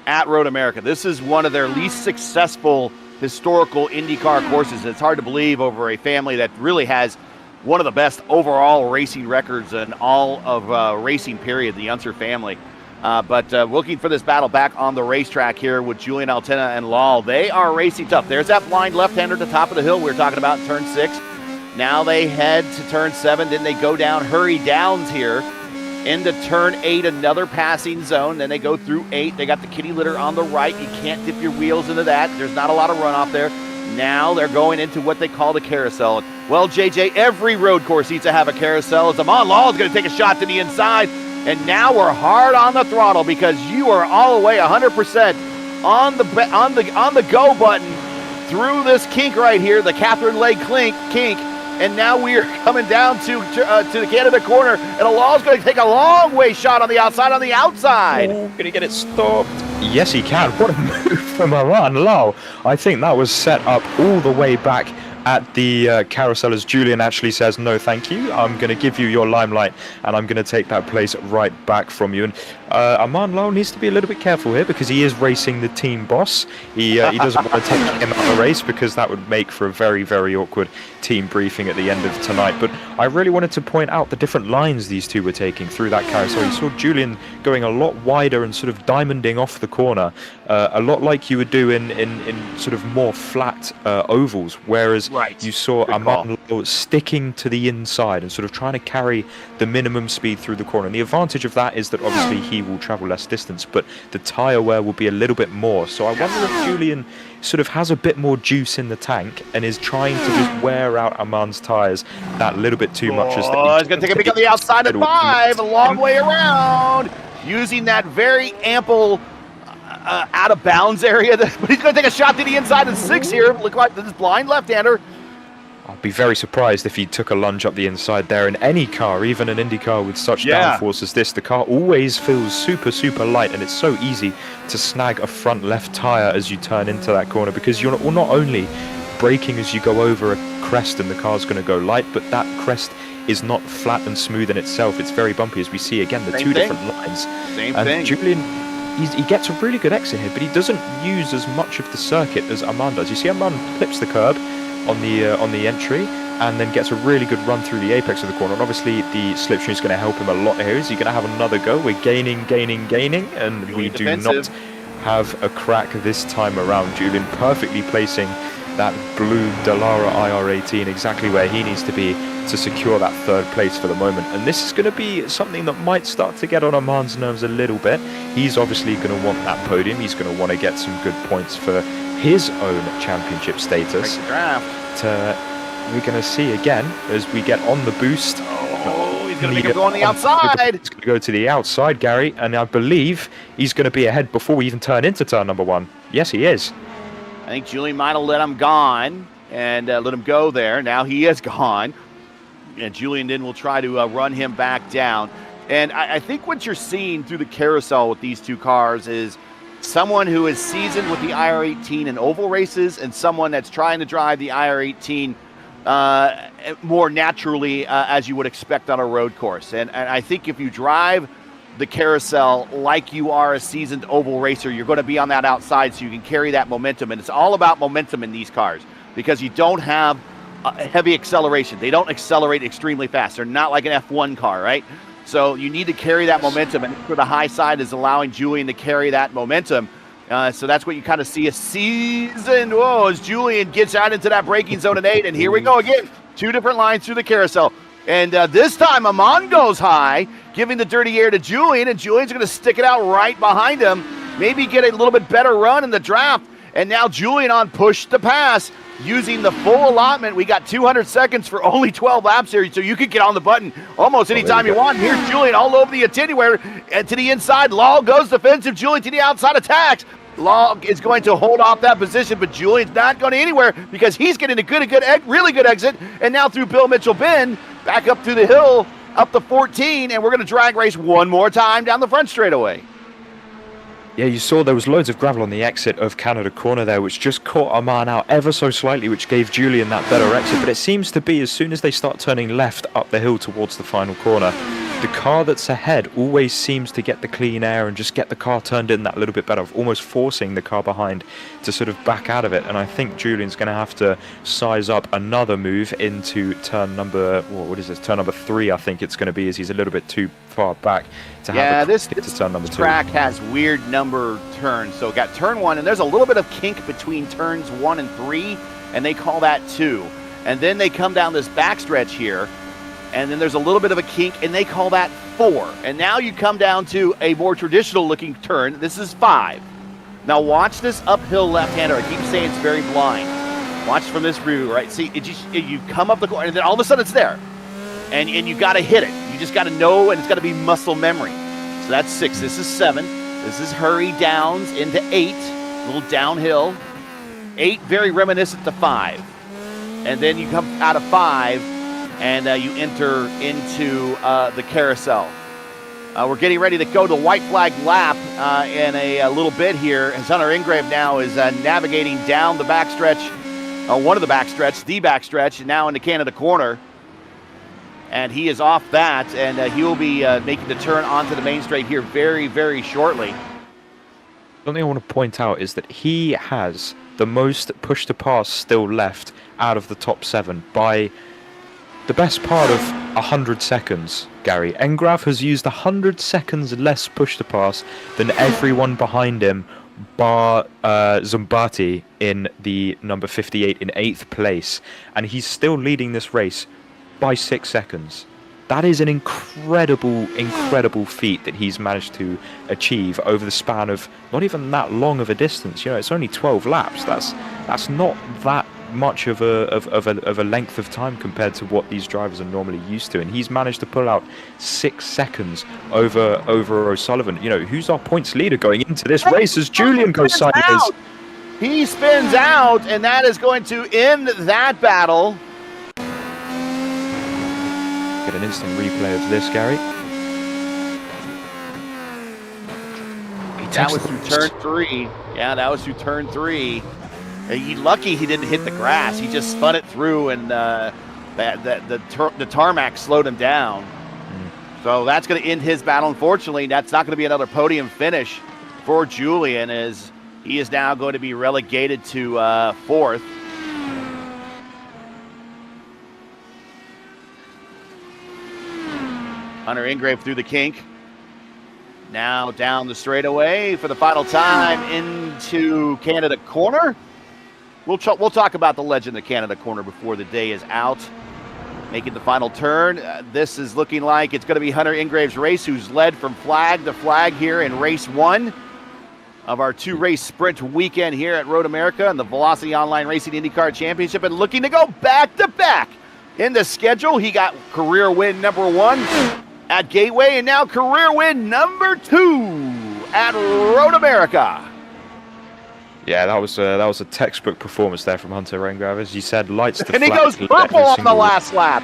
at Road America. This is one of their least successful historical IndyCar courses. It's hard to believe over a family that really has one of the best overall racing records in all of racing period, the Unser family. But looking for this battle back on the racetrack here with Julian Altena and Lal. They are racing tough. There's that blind left-hander at the top of the hill we were talking about in turn 6. Now they head to turn 7. Then they go down Hurry Downs here into turn 8, another passing zone. Then they go through 8. They got the kitty litter on the right. You can't dip your wheels into that. There's not a lot of runoff there. Now they're going into what they call the carousel. Well, JJ, every road course needs to have a carousel. As Amon Lal is going to take a shot to the inside. And now we're hard on the throttle because you are all the way 100% on the go button through this kink right here, the Catherine Lake kink. And now we are coming down to the Canada corner, and Lal's going to take a long way shot on the outside. Oh, going to get it stopped. Yes, he can. What a move from Amon Lal. I think that was set up all the way back at the carousel, as Julian actually says, no thank you, I'm going to give you your limelight and I'm going to take that place right back from you. And Amon Lal needs to be a little bit careful here because he is racing the team boss. He doesn't want to take him out of the race because that would make for a very, very awkward team briefing at the end of tonight. But I really wanted to point out the different lines these two were taking through that carousel. You saw Julian going a lot wider and sort of diamonding off the corner, a lot like you would do in sort of more flat ovals, whereas you saw Amon Lal sticking to the inside and sort of trying to carry the minimum speed through the corner. And the advantage of that is that obviously he will travel less distance, but the tyre wear will be a little bit more. So I wonder if Julian sort of has a bit more juice in the tank and is trying to just wear out Amon's tyres that little bit too much. He's going to take a peek on the outside at 5, a long way around, using that very ample out of bounds area. But he's going to take a shot to the inside of 6 here. Look like this blind left-hander. I'd be very surprised if he took a lunge up the inside there in any car, even an Indy car with such downforce as this. The car always feels super, super light, and it's so easy to snag a front left tyre as you turn into that corner because you're not only braking as you go over a crest and the car's going to go light, but that crest is not flat and smooth in itself. It's very bumpy, as we see again the two different lines. Same thing. Julian, he gets a really good exit here, but he doesn't use as much of the circuit as Amon does. You see Amon clips the curb on the entry and then gets a really good run through the apex of the corner, and obviously the slipstream is going to help him a lot here. Is he going to have another go? We're gaining, and we do not have a crack this time around. Julian perfectly placing that blue Dallara IR18 exactly where he needs to be to secure that third place for the moment. And this is going to be something that might start to get on Amon's nerves a little bit. He's obviously going to want that podium. He's going to want to get some good points for his own championship status. We're going to see again as we get on the boost. Oh, he's going to go on the outside. He's going to go to the outside, Gary, and I believe he's going to be ahead before we even turn into turn number 1. Yes, he is. I think Julian might have let him gone and let him go there. Now he is gone. And Julian then will try to run him back down. And I think what you're seeing through the carousel with these two cars is someone who is seasoned with the IR18 in oval races and someone that's trying to drive the IR18 more naturally as you would expect on a road course. And I think if you drive the carousel like you are a seasoned oval racer, you're going to be on that outside so you can carry that momentum. And it's all about momentum in these cars because you don't have heavy acceleration. They don't accelerate extremely fast. They're not like an F1 car, right? So you need to carry that momentum, and for the high side is allowing Julian to carry that momentum. So that's what you kind of see a seasoned, as Julian gets out into that braking zone in 8, and here we go again. 2 different lines through the carousel. And this time, Amon goes high, giving the dirty air to Julian, and Julian's going to stick it out right behind him, maybe get a little bit better run in the draft. And now Julian on push to pass, using the full allotment. We got 200 seconds for only 12 laps here, so you can get on the button almost anytime you want. Here's Julian all over the attenuator, and to the inside. Law goes defensive. Julian to the outside attacks. Law is going to hold off that position, but Julian's not going anywhere because he's getting a really good exit. And now through Bill Mitchell Bend, back up through the hill, up to 14, and we're going to drag race one more time down the front straightaway. Yeah, you saw there was loads of gravel on the exit of Canada Corner there, which just caught Armand out ever so slightly, which gave Julian that better exit. But it seems to be as soon as they start turning left up the hill towards the final corner, the car that's ahead always seems to get the clean air and just get the car turned in that little bit better, almost forcing the car behind to sort of back out of it. And I think Julian's going to have to size up another move into turn number, turn number 3, I think it's going to be, as he's a little bit too far back to have this to turn number 2. Track has weird number turns. So got turn 1, and there's a little bit of kink between turns 1 and 3, and they call that 2. And then they come down this backstretch here, and then there's a little bit of a kink, and they call that 4. And now you come down to a more traditional-looking turn. This is 5. Now watch this uphill left-hander. I keep saying it's very blind. Watch from this view, right? See, you come up the corner, and then all of a sudden it's there. And you got to hit it. You just got to know, and it's got to be muscle memory. So that's 6. This is 7. This is hurry downs into 8. A little downhill. 8, very reminiscent to 5. And then you come out of 5, and you enter into the carousel. We're getting ready to go to white flag lap in a little bit here, as Hunter Ingrave now is navigating down the backstretch, one of the backstretch, and now into Canada Corner. And he is off that, and he will be making the turn onto the main straight here very, very shortly. Something I want to point out is that he has the most push to pass still left out of the top 7 by the best part of 100 seconds, Gary. Engrav has used 100 seconds less push to pass than everyone behind him, bar Zumbati in the number 58 in 8th place. And he's still leading this race by 6 seconds. That is an incredible feat that he's managed to achieve over the span of not even that long of a distance. You know, it's only 12 laps. That's not that much of a length of time compared to what these drivers are normally used to, and he's managed to pull out 6 seconds over O'Sullivan. You know, who's our points leader going into this race as Julian goes sideways? He spins out, and that is going to end that battle. Get an instant replay of this, Gary. That was through turn 3. Yeah, that was through turn 3. Lucky he didn't hit the grass. He just spun it through, and the tarmac slowed him down. So that's going to end his battle. Unfortunately, that's not going to be another podium finish for Julian, as he is now going to be relegated to 4th. Hunter Ingrave through the kink. Now down the straightaway for the final time into Canada Corner. We'll talk about the legend of Canada Corner before the day is out. Making the final turn. This is looking like it's going to be Hunter Ingrave's race, who's led from flag to flag here in race 1 of our 2-race sprint weekend here at Road America and the Velocity Online Racing IndyCar Championship, and looking to go back-to-back in the schedule. He got career win number 1 at Gateway, and now career win number 2 at Road America. Yeah, that was a textbook performance there from Hunter Ingrave. As you said, lights to and he goes purple on the last lap.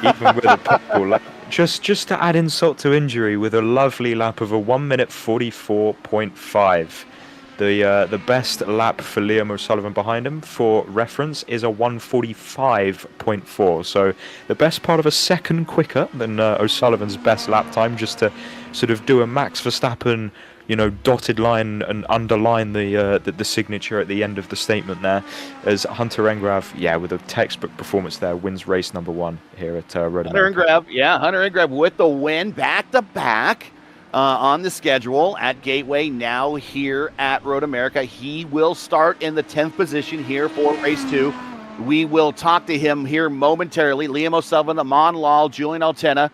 Even with a purple lap. Just to add insult to injury, with a lovely lap of a 1 minute 44.5. The best lap for Liam O'Sullivan behind him, for reference, is a 1:45.4. So the best part of a second quicker than O'Sullivan's best lap time, just to sort of do a Max Verstappen, you know, dotted line and underline the signature at the end of the statement there, as Hunter Ingrave, with a textbook performance there, wins race number 1 here at Road America. Hunter Ingrave with the win, back-to-back. On the schedule at Gateway, now here at Road America. He will start in the 10th position here for race 2. We will talk to him here momentarily. Liam O'Sullivan, Amon Lal, Julian Altena.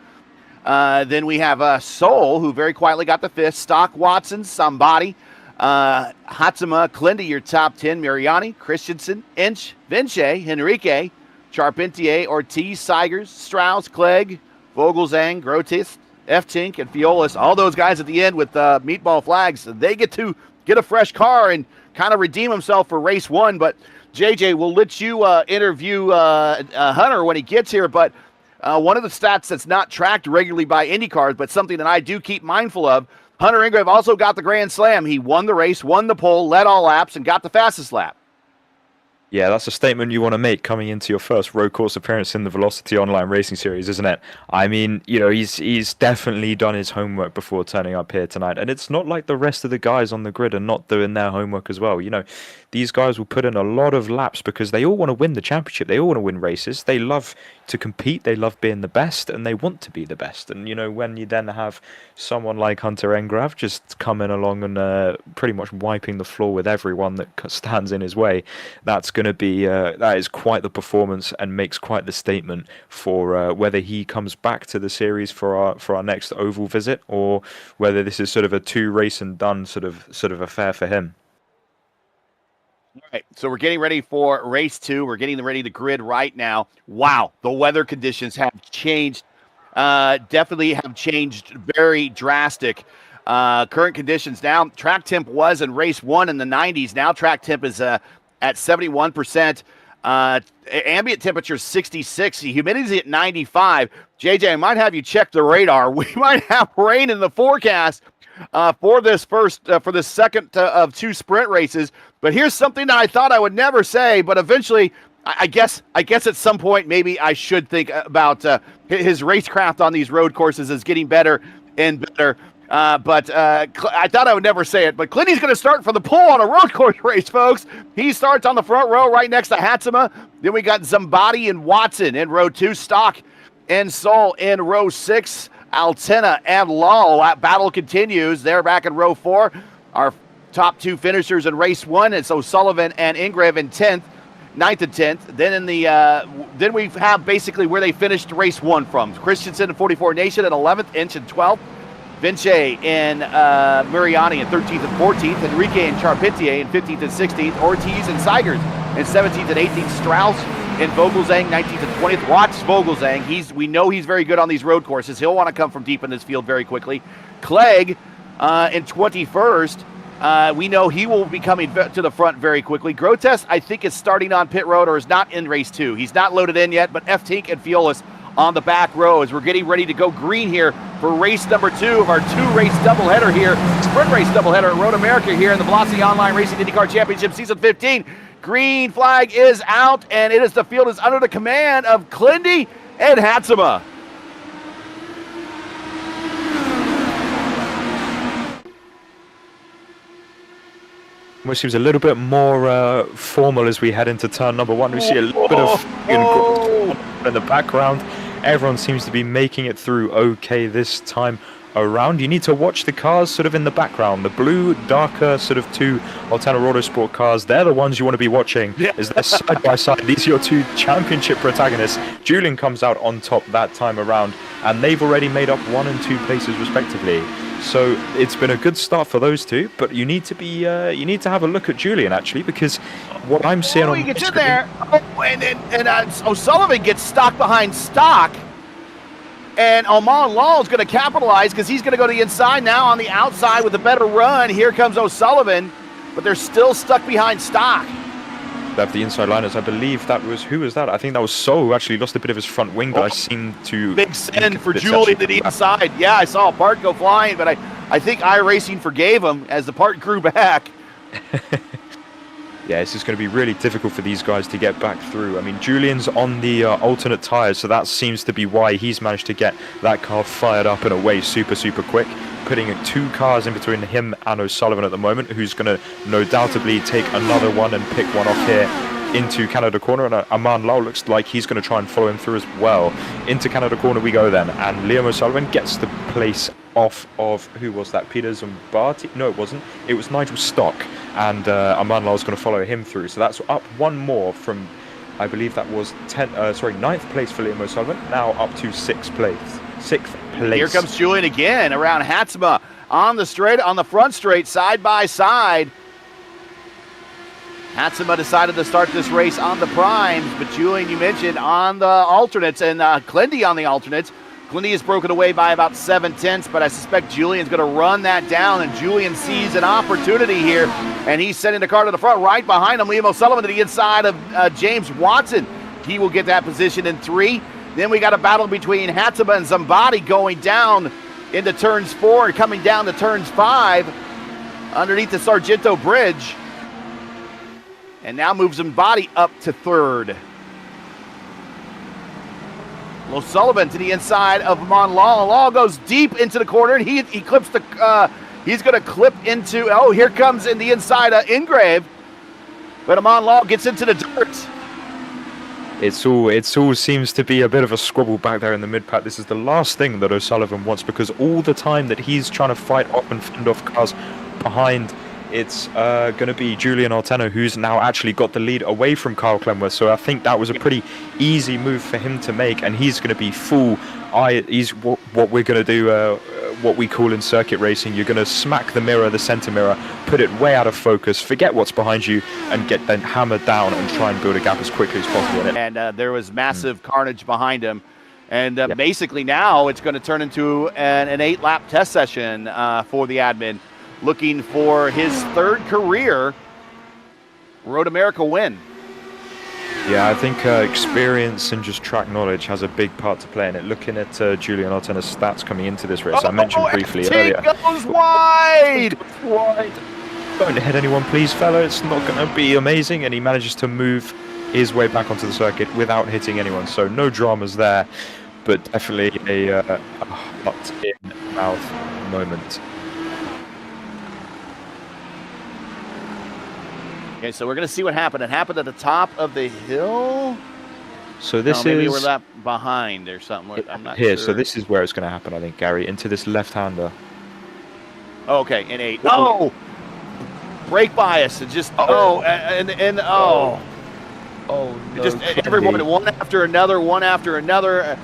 Then we have Sol, who very quietly got the 5th. Stock, Watson, Somebody. Hatsuma, Clindy, your top 10. Mariani, Christensen, Inch, Vince, Henrique, Charpentier, Ortiz, Seigers, Strauss, Clegg, Vogelzang, Grotis, F-Tink, and Fiolis. All those guys at the end with meatball flags. They get to get a fresh car and kind of redeem himself for race 1. But, JJ, we'll let you interview Hunter when he gets here. But one of the stats that's not tracked regularly by IndyCars, but something that I do keep mindful of, Hunter Ingrave also got the Grand Slam. He won the race, won the pole, led all laps, and got the fastest lap. Yeah, that's a statement you want to make coming into your first road course appearance in the Velocity Online Racing Series, isn't it? I mean, you know, he's definitely done his homework before turning up here tonight. And it's not like the rest of the guys on the grid are not doing their homework as well. You know, these guys will put in a lot of laps because they all want to win the championship. They all want to win races. They love to compete. They love being the best, and they want to be the best. And, you know, when you then have someone like Hunter Engrav just coming along and pretty much wiping the floor with everyone that stands in his way, that's going to be that is quite the performance and makes quite the statement for whether he comes back to the series for our next oval visit, or whether this is sort of a 2 race and done sort of affair for him. All right, so we're getting ready for race 2. We're getting ready to grid right now. Wow, the weather conditions have changed. Definitely have changed very drastic. Current conditions now, track temp was in race 1 in the 90s. Now track temp is at 71%. Ambient temperature 66. Humidity at 95. JJ, I might have you check the radar. We might have rain in the forecast for this second of 2 sprint races. But here's something that I thought I would never say, but eventually, I guess at some point maybe I should think about his racecraft on these road courses is getting better and better. But I thought I would never say it, but Clinty's going to start for the pole on a road course race, folks. He starts on the front row right next to Hatsuma. Then we got Zambati and Watson in row 2, Stock and Sol in row 6, Altena and Lal. That battle continues. They're back in row 4. Our top 2 finishers in race 1, it's O'Sullivan and Ingrave in 10th, 9th and 10th. Then in the then we have basically where they finished race 1 from. Christensen and 44 Nation at 11th, Inch and 12th. Vince and Mariani in 13th and 14th. Enrique and Charpentier in 15th and 16th. Ortiz and Seigers in 17th and 18th. Strauss and Vogelzang 19th and 20th. Watch Vogelzang. We know he's very good on these road courses. He'll want to come from deep in this field very quickly. Clegg in 21st. We know he will be coming to the front very quickly. Grotes, I think, is starting on pit road or is not in race 2. He's not loaded in yet, but F-Tink and Fiolis on the back row as we're getting ready to go green here for race number 2 of our 2-race doubleheader here, sprint race doubleheader at Road America here in the Velocity Online Racing IndyCar Championship Season 15. Green flag is out, and the field is under the command of Clindy and Hatsuma. Which seems a little bit more formal as we head into turn number 1. We see a little bit of in the background. Everyone seems to be making it through okay this time around. You need to watch the cars sort of in the background. The blue, darker sort of 2 Altana Autosport cars, they're the ones you want to be watching as they're side by side. These are your 2 championship protagonists. Julian comes out on top that time around, and they've already made up 1 and 2 places respectively. So it's been a good start for those 2, but you need to have a look at Julian actually, because what I'm seeing on he gets in there, and O'Sullivan gets stuck behind Stock, and Amon Lal is going to capitalize because he's going to go to the inside now on the outside with a better run. Here comes O'Sullivan, but they're still stuck behind Stock. Left the inside liners. I believe that was, who was that? I think that was So, who actually lost a bit of his front wing, but I seem to... Big send for Julian to the inside. Yeah, I saw a part go flying, but I think iRacing forgave him as the part grew back. Yeah, this is going to be really difficult for these guys to get back through. I mean, Julian's on the alternate tyres, so that seems to be why he's managed to get that car fired up and away super, super quick, putting 2 cars in between him and O'Sullivan at the moment, who's going to no doubtably take another one and pick one off here into Canada Corner, and Amon Lal looks like he's going to try and follow him through as well. Into Canada Corner we go then, and Liam O'Sullivan gets the place off of, who was that, Peter Zambati? No, it wasn't. It was Nigel Stock, and Amon Lal's going to follow him through. So that's up 1 more from I believe that was 9th place for Liam O'Sullivan, now up to 6th place. 6th place. Here comes Julian again around Hatsma on the front straight, side by side. Hatsma decided to start this race on the primes, but Julian, you mentioned, on the alternates, and Clendy on the alternates. Clendy is broken away by about 7/10, but I suspect Julian's going to run that down, and Julian sees an opportunity here, and he's sending the car to the front. Right behind him, Liam O'Sullivan to the inside of James Watson. He will get that position in 3. Then we got a battle between Hatsma and Zambati going down into turns 4 and coming down to turns 5 underneath the Sargento Bridge. And now moves Zambati up to 3rd. O'Sullivan to the inside of Amon Law. Law goes deep into the corner, and he clips the. He's going to clip into. Oh, here comes in the inside Ingrave, but Amon Law gets into the dirt. It's all seems to be a bit of a squabble back there in the mid pack. This is the last thing that O'Sullivan wants, because all the time that he's trying to fight off and fend off cars behind, it's going to be Julian Arteno who's now actually got the lead away from Kyle Clemworth. So I think that was a pretty easy move for him to make, and he's going to be full. He's what we're going to do, what we call in circuit racing. You're going to smack the mirror, the center mirror, put it way out of focus, forget what's behind you, and get then hammered down and try and build a gap as quickly as possible. And there was massive carnage behind him. And basically now it's going to turn into an 8-lap test session for the admin, looking for his 3rd career Road America win. Yeah, I think experience and just track knowledge has a big part to play in it. Looking at Julian Arteno's stats coming into this race, I mentioned briefly earlier. Goes wide! Wide. Don't hit anyone, please, fella. It's not going to be amazing. And he manages to move his way back onto the circuit without hitting anyone. So no dramas there, but definitely a hot in mouth moment. Okay, so we're going to see what happened. It happened at the top of the hill. So this maybe is... we're that behind or something. I'm not here, sure. so this is where it's going to happen, I think, Gary, into this left-hander. Oh, okay, in 8. Oh! Brake bias. It just, oh, Oh, no. Just everyone, one after another, one after another.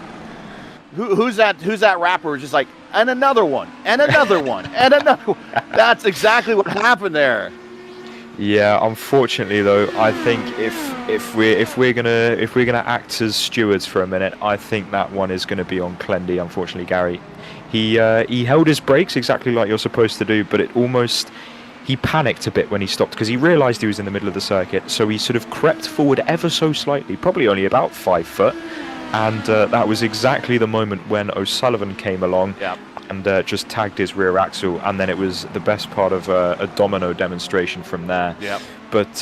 Who's that rapper? Just like, and another one, and another one, and another one. That's exactly what happened there. Yeah, unfortunately though, I think if we're gonna act as stewards for a minute, I think that one is gonna be on Clendy. Unfortunately, Gary, he held his brakes exactly like you're supposed to do, but he panicked a bit when he stopped because he realised he was in the middle of the circuit, so he sort of crept forward ever so slightly, probably only about 5 foot, and that was exactly the moment when O'Sullivan came along. Yep. And just tagged his rear axle, and then it was the best part of a domino demonstration from there. Yep. But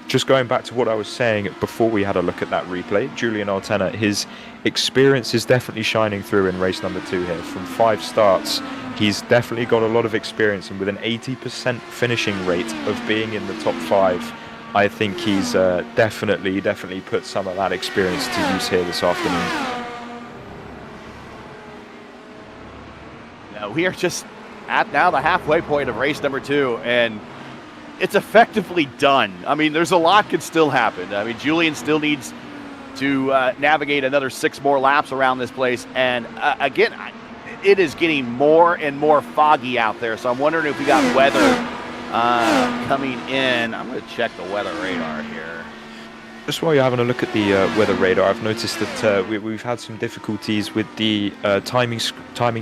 just going back to what I was saying before we had a look at that replay, Julian Arteno, his experience is definitely shining through in race number 2 here. From 5 starts, he's definitely got a lot of experience, and with an 80% finishing rate of being in the top 5, I think he's definitely put some of that experience to use here this afternoon. We are just at now the halfway point of race number 2, and it's effectively done. I mean, there's a lot could still happen. I mean, Julian still needs to navigate another 6 more laps around this place, and again, it is getting more and more foggy out there, so I'm wondering if we got weather coming in. I'm going to check the weather radar here. Just while you're having a look at the weather radar, I've noticed that we've had some difficulties with the timing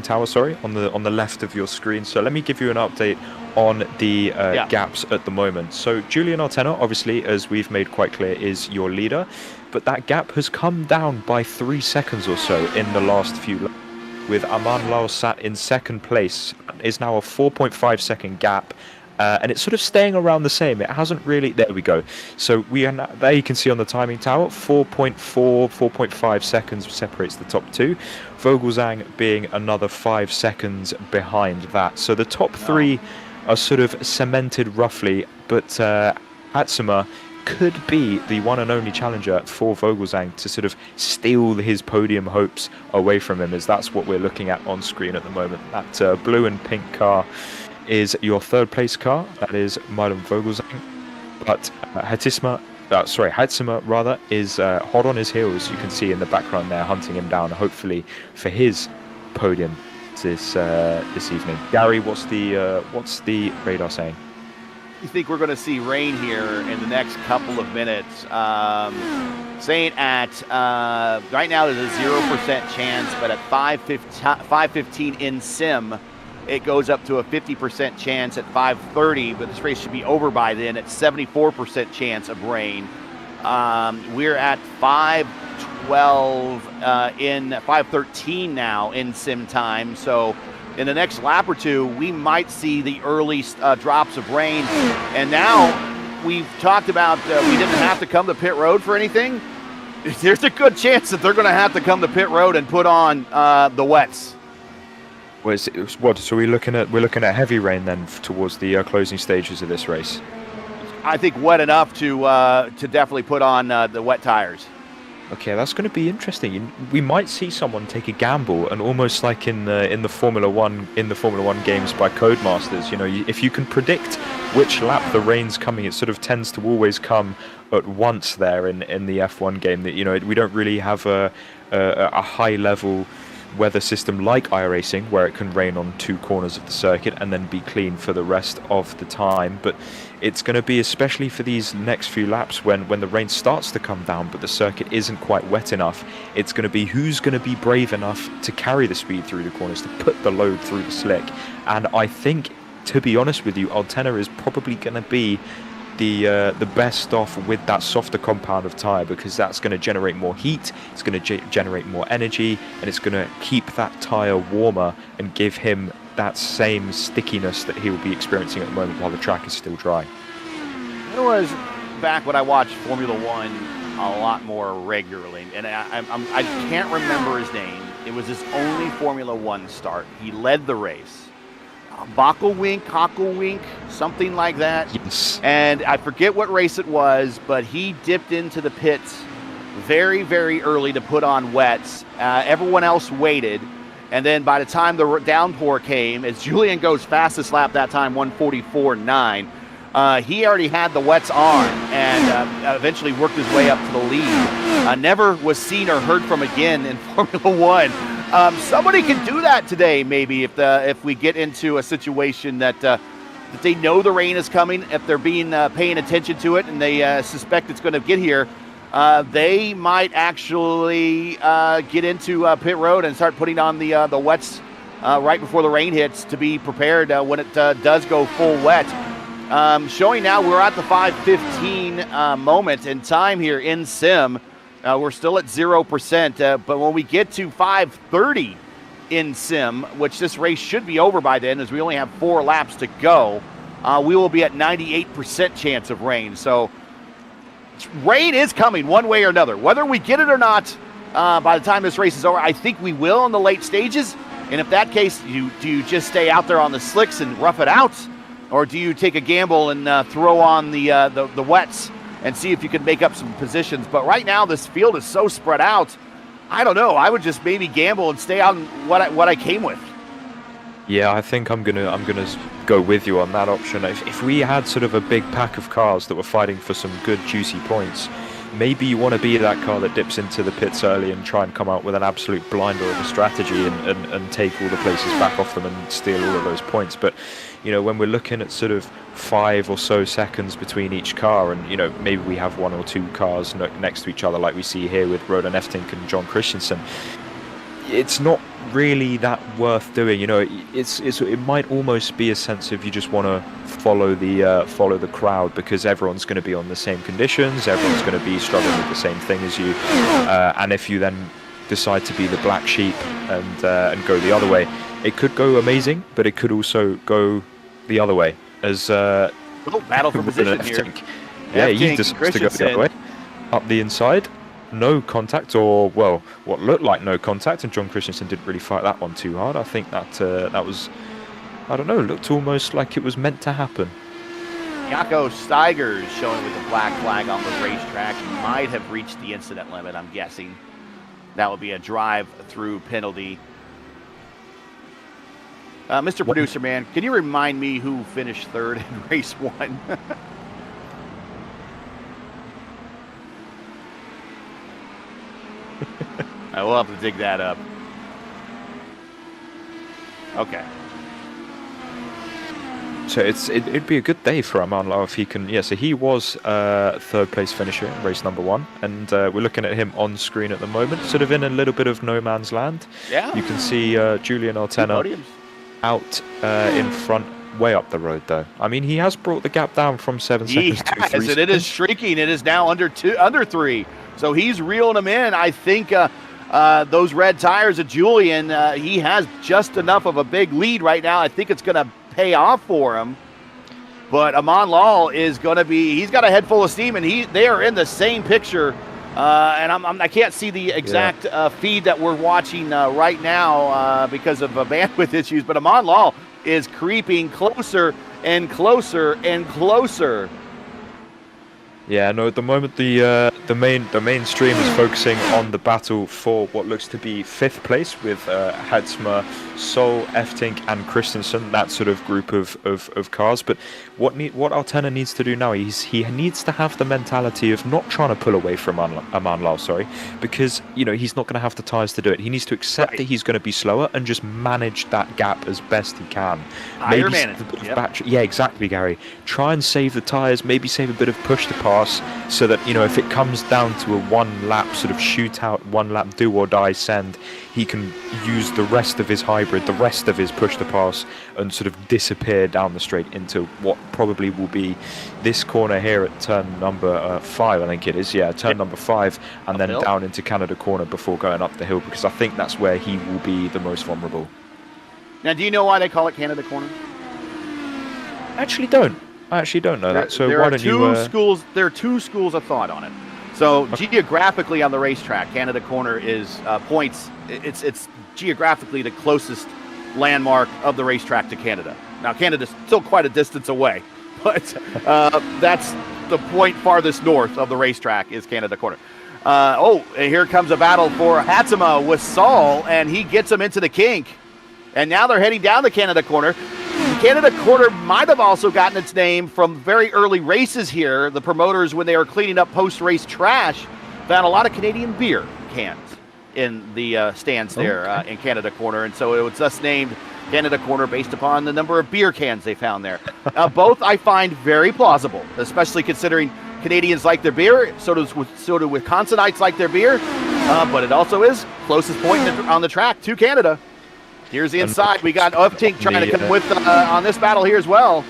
tower, on the left of your screen. So let me give you an update on the gaps at the moment. So Julian Arteno, obviously, as we've made quite clear, is your leader, but that gap has come down by 3 seconds or so in the last few laps, with Aman Lal sat in 2nd place. Is now a 4.5 second gap. And it's sort of staying around the same. It hasn't really... There we go. So we are now, there you can see on the timing tower, 4.5 seconds separates the top 2. Vogelsang being another 5 seconds behind that. So the top 3 are sort of cemented roughly, but Hatsuma could be the one and only challenger for Vogelsang to sort of steal his podium hopes away from him, as that's what we're looking at on screen at the moment. That blue and pink car is your 3rd place car. That is Milan Vogelsang. But Hatsima Heitzema rather, is hot on his heels. You can see in the background there, hunting him down, hopefully for his podium this evening. Gary, what's the radar saying? You think we're going to see rain here in the next couple of minutes? Saying at right now there's a 0% chance, but at 5:15 in sim, it goes up to a 50% chance at 5:30. But this race should be over by then at 74% chance of rain. We're at 5:12 in 5:13 now in sim time. So in the next lap or two, we might see the early drops of rain. And now we've talked about we didn't have to come to pit road for anything. There's a good chance that they're going to have to come to pit road and put on the wets. So we're looking at heavy rain then towards the closing stages of this race. I think wet enough to definitely put on the wet tires. Okay, that's going to be interesting. We might see someone take a gamble, and almost like in the Formula One games by Codemasters. If you can predict which lap the rain's coming, it sort of tends to always come at once there in the F1 game. That we don't really have a high level weather system like iRacing, where it can rain on two corners of the circuit and then be clean for the rest of the time. But it's going to be, especially for these next few laps, when the rain starts to come down but the circuit isn't quite wet enough, it's going to be who's going to be brave enough to carry the speed through the corners, to put the load through the slick. And I think, to be honest with you, Altena is probably going to be the best off with that softer compound of tyre, because that's going to generate more heat, it's going to generate more energy, and it's going to keep that tyre warmer and give him that same stickiness that he will be experiencing at the moment while the track is still dry. It was back when I watched Formula One a lot more regularly, and I can't remember his name. It was his only Formula One start. He led the race. Hockelwink, something like that. Yes. And I forget what race it was, but he dipped into the pits very, very early to put on wets. Everyone else waited. And then by the time the downpour came, as Julian goes fastest lap that time, 1:44.9, he already had the wets on and eventually worked his way up to the lead. Never was seen or heard from again in Formula One. Somebody can do that today, maybe, if we get into a situation that they know the rain is coming, if they're paying attention to it and they suspect it's going to get here. They might actually get into pit road and start putting on the wets right before the rain hits to be prepared when it does go full wet. Showing now we're at the 5:15 moment in time here in sim. We're still at 0%, but when we get to 5:30 in sim, which this race should be over by then as we only have 4 laps to go, we will be at 98% chance of rain. So rain is coming one way or another. Whether we get it or not by the time this race is over, I think we will in the late stages. And if that case, do you just stay out there on the slicks and rough it out? Or do you take a gamble and throw on the wets and see if you can make up some positions? But right now, this field is so spread out. I don't know. I would just maybe gamble and stay out in what I came with. Yeah, I think I'm gonna go with you on that option. If we had sort of a big pack of cars that were fighting for some good juicy points, maybe you want to be that car that dips into the pits early and try and come out with an absolute blinder of a strategy and take all the places back off them and steal all of those points. But when we're looking at sort of 5 or so seconds between each car, and maybe we have 1 or 2 cars next to each other like we see here with Rodan Eftink and John Christensen, it's not really that worth doing. It might almost be a sense of you just want to follow the crowd, because everyone's going to be on the same conditions, everyone's going to be struggling with the same thing as you, and if you then decide to be the black sheep and go the other way, it could go amazing, but it could also go the other way. As battle for position here. Yeah, he decides to go the other way, up the inside. No contact, or well, what looked like no contact, and John Christensen didn't really fight that one too hard. I think that was, I don't know, looked almost like it was meant to happen. Jaco Steigers showing with the black flag on the racetrack. He might have reached the incident limit, I'm guessing. That would be a drive-through penalty. Mr. Producer Man, can you remind me who finished third in race 1? I will have to dig that up. Okay. So it'd be a good day for Aman Lal if he can. Yeah, so he was third place finisher in race number 1, and we're looking at him on screen at the moment, sort of in a little bit of no man's land. Yeah. You can see Julian Altena out in front, way up the road though. I mean, he has brought the gap down from 7 seconds to 3 seconds. And it is shrinking. It is now under 3. So he's reeling them in. I think those red tires of Julian, he has just enough of a big lead right now. I think it's going to pay off for him. But Aman Lal is going to be, he's got a head full of steam, and they are in the same picture. And I can't see the exact feed that we're watching right now because of bandwidth issues. But Aman Lal is creeping closer and closer and closer. Yeah, no, at the moment the main stream is focusing on the battle for what looks to be 5th place with Heidsma, Sol, Eftink and Christensen, that sort of group of cars. But what Altena needs to do now is he needs to have the mentality of not trying to pull away from Aman Lal, because he's not going to have the tyres to do it. He needs to accept that he's going to be slower and just manage that gap as best he can. Maybe yeah, exactly, Gary. Try and save the tyres, maybe save a bit of push to pass, so that if it comes down to a 1 lap sort of shootout, 1 lap do or die send, he can use the rest of his hybrid, the rest of his push to pass, and sort of disappear down the straight into what probably will be this corner here at turn number 5, I think it is. Yeah, turn number 5, and then down into Canada corner before going up the hill, because I think that's where he will be the most vulnerable. Now, do you know why they call it Canada corner? I actually don't know that. So why don't you? There are two schools of thought on it. So geographically on the racetrack, Canada Corner is points. It's geographically the closest landmark of the racetrack to Canada. Now Canada's still quite a distance away, but that's the point farthest north of the racetrack is Canada Corner. And here comes a battle for Hatsuma with Saul, and he gets him into the kink. And now they're heading down the Canada Corner. Canada Corner might have also gotten its name from very early races here. The promoters, when they were cleaning up post-race trash, found a lot of Canadian beer cans in the stands there in Canada Corner. And so it was thus named Canada Corner based upon the number of beer cans they found there. Both I find very plausible, especially considering Canadians like their beer, so do Wisconsinites like their beer, but it also is closest point on the track to Canada. Here's the inside. We got Eftink trying to come with on this battle here as well.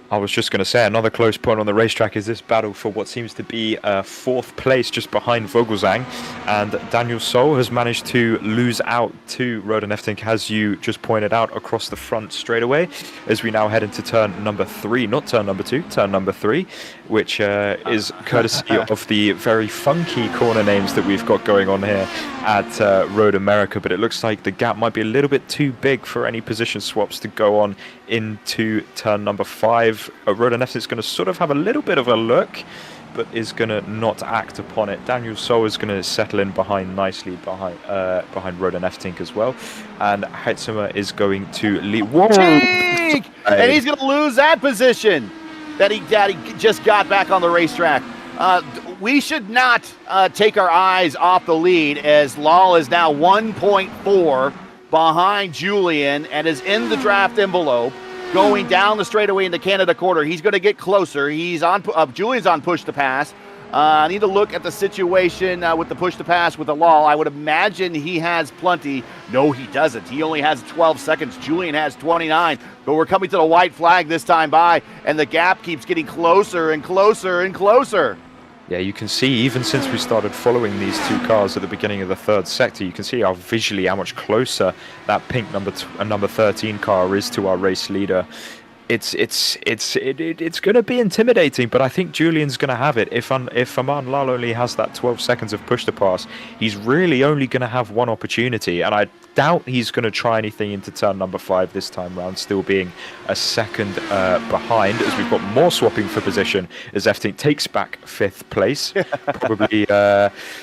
I was just going to say, another close point on the racetrack is this battle for what seems to be 4th place just behind Vogelsang. And Daniel Sol has managed to lose out to Rodan Eftink, as you just pointed out, across the front straightaway, as we now head into turn number 3, not turn number 2, turn number 3, which is courtesy of the very funky corner names that we've got going on here at Road America. But it looks like the gap might be a little bit too big for any position swaps to go on into turn number 5. Rodan Eftink is going to sort of have a little bit of a look, but is going to not act upon it. Daniel Sol is going to settle in nicely behind Rodan Eftink as well, and Heidsma is going to lead. Whoa! And he's going to lose that position that he just got back on the racetrack. We should not take our eyes off the lead, as Lal is now 1.4 behind Julian and is in the draft envelope. Going down the straightaway into Canada Corner. He's going to get closer. He's on. Julian's on push to pass. I need to look at the situation with the push to pass with the Lal. I would imagine he has plenty. No, he doesn't. He only has 12 seconds. Julian has 29. But we're coming to the white flag this time by, and the gap keeps getting closer and closer and closer. Yeah, you can see, even since we started following these two cars at the beginning of the 3rd sector, you can see how much closer that pink number 13 car is to our race leader. It's going to be intimidating, but I think Julian's going to have it. If Aman Lal only has that 12 seconds of push to pass, he's really only going to have one opportunity, and I doubt he's going to try anything into turn number 5 this time round, still being a second behind, as we've got more swapping for position as Eftink takes back 5th place. Probably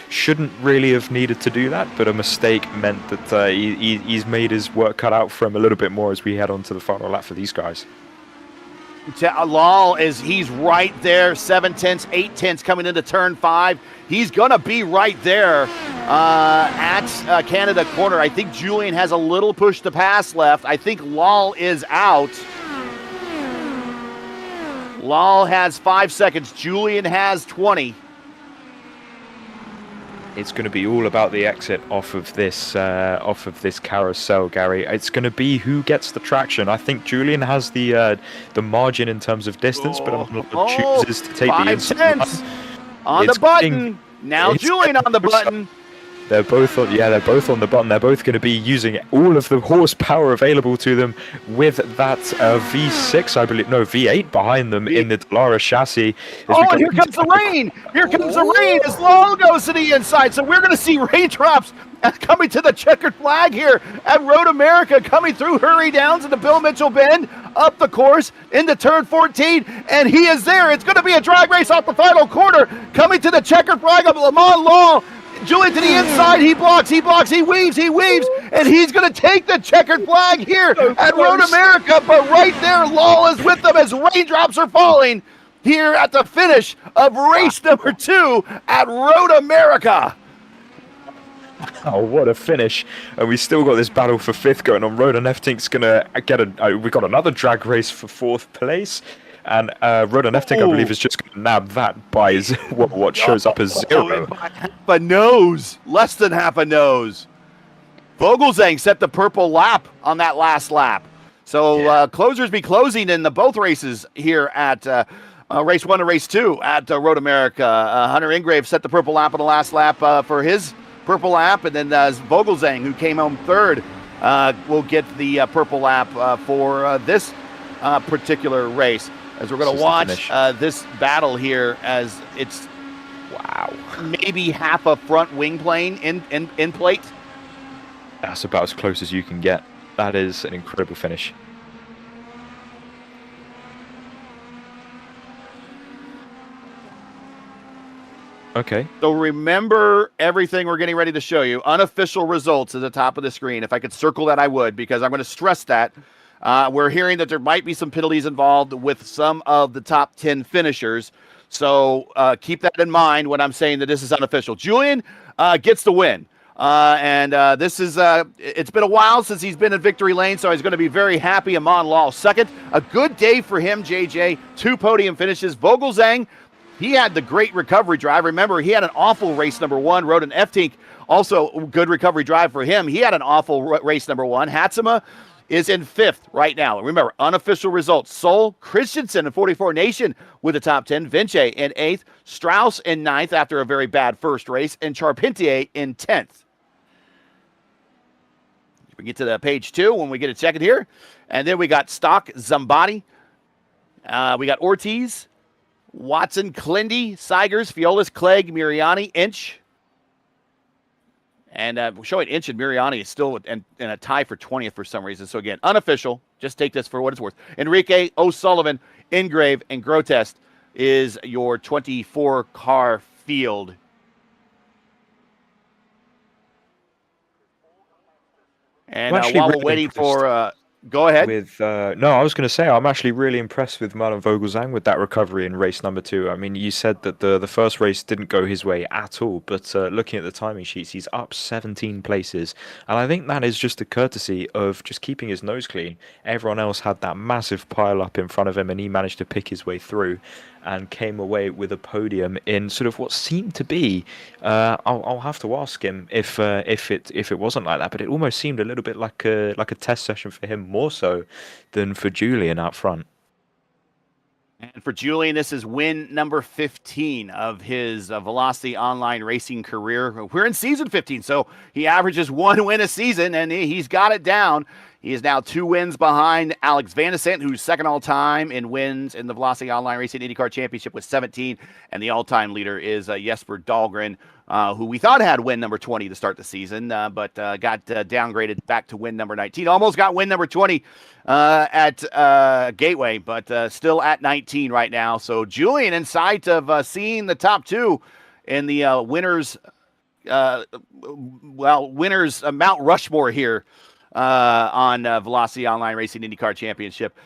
shouldn't really have needed to do that, but a mistake meant that he's made his work cut out for him a little bit more as we head on to the final lap for these guys. Lal he's right there, 7/10, 8/10 coming into turn 5. He's going to be right there at Canada corner. I think Julian has a little push to pass left. I think Lal is out. Lal has 5 seconds. Julian has 20. It's going to be all about the exit off of this carousel, Gary. It's going to be who gets the traction. I think Julian has the margin in terms of distance, but chooses to take the inside. On the button. Now Julian on the button. They're both on the button. They're both going to be using all of the horsepower available to them with that V6, I believe, no, V8 behind them in the Dallara chassis. And here comes the rain. Here comes the rain as Lal goes to the inside. So we're going to see raindrops coming to the checkered flag here at Road America, coming through Hurry Downs into Bill Mitchell Bend, up the course into turn 14, and he is there. It's going to be a drag race off the final corner, coming to the checkered flag of Lamont Lal. Julian to the inside, he blocks, he weaves, and he's going to take the checkered flag here at Road America, but right there, Lal is with them as raindrops are falling here at the finish of race number 2 at Road America. Oh, what a finish. And we still got this battle for 5th going on. Rodan Eftink's going to get we got another drag race for 4th place. And Rodan Eftink, I believe, is just going to nab that by what shows up as 0. By half a nose. Less than half a nose. Vogelzang set the purple lap on that last lap. So closers be closing in the both races here at race 1 and race 2 at Road America. Hunter Ingrave set the purple lap on the last lap for his purple lap. And then Vogelzang, who came home 3rd, will get the purple lap for this particular race. As we're going to watch this battle here, as it's maybe half a front wing plane in plate. That's about as close as you can get. That is an incredible finish. Okay. So remember everything we're getting ready to show you. Unofficial results at the top of the screen. If I could circle that, I would, because I'm going to stress that. We're hearing that there might be some penalties involved with some of the top 10 finishers. So keep that in mind when I'm saying that this is unofficial. Julian gets the win. This is, it's been a while since he's been in victory lane, so he's going to be very happy. Amon Lal second. A good day for him, JJ. 2 podium finishes. Vogelzang, he had the great recovery drive. Remember, he had an awful race number 1. Rodan Eftink, also good recovery drive for him. He had an awful race number 1. Hatsuma is in 5th right now. Remember, unofficial results. Sol Christensen in 44 Nation with the top 10. Vince in 8th. Strauss in 9th after a very bad first race. And Charpentier in 10th. We get to the page 2 when we get a second here. And then we got Stock, Zambati. We got Ortiz, Watson, Clindy, Seigers, Fiolis, Clegg, Miriani, Inch. And showing Inch and Miriani is still in a tie for 20th for some reason. So, again, unofficial. Just take this for what it's worth. Enrique, O'Sullivan, Ingrave, and Grotest is your 24-car field. And while we're waiting for... Go ahead. No, I was going to say, I'm actually really impressed with Martin Vogelzang with that recovery in race number 2. I mean, you said that the first race didn't go his way at all, but looking at the timing sheets, he's up 17 places. And I think that is just a courtesy of just keeping his nose clean. Everyone else had that massive pile up in front of him, and he managed to pick his way through and came away with a podium in sort of what seemed to be. I'll have to ask him if it wasn't like that, but it almost seemed a little bit like a test session for him, more so than for Julian out front. And for Julian, this is win number 15 of his Velocity Online racing career. We're in season 15, so he averages 1 win a season, and he's got it down. He is now 2 wins behind Alex Van Descent, who's second all-time in wins in the Velocity Online Racing IndyCar Championship with 17. And the all-time leader is Jesper Dahlgren, who we thought had win number 20 to start the season, but got downgraded back to win number 19. Almost got win number 20 at Gateway, but still at 19 right now. So Julian, in sight of seeing the top 2 in the winners Mount Rushmore here on Velocity Online Racing IndyCar Championship.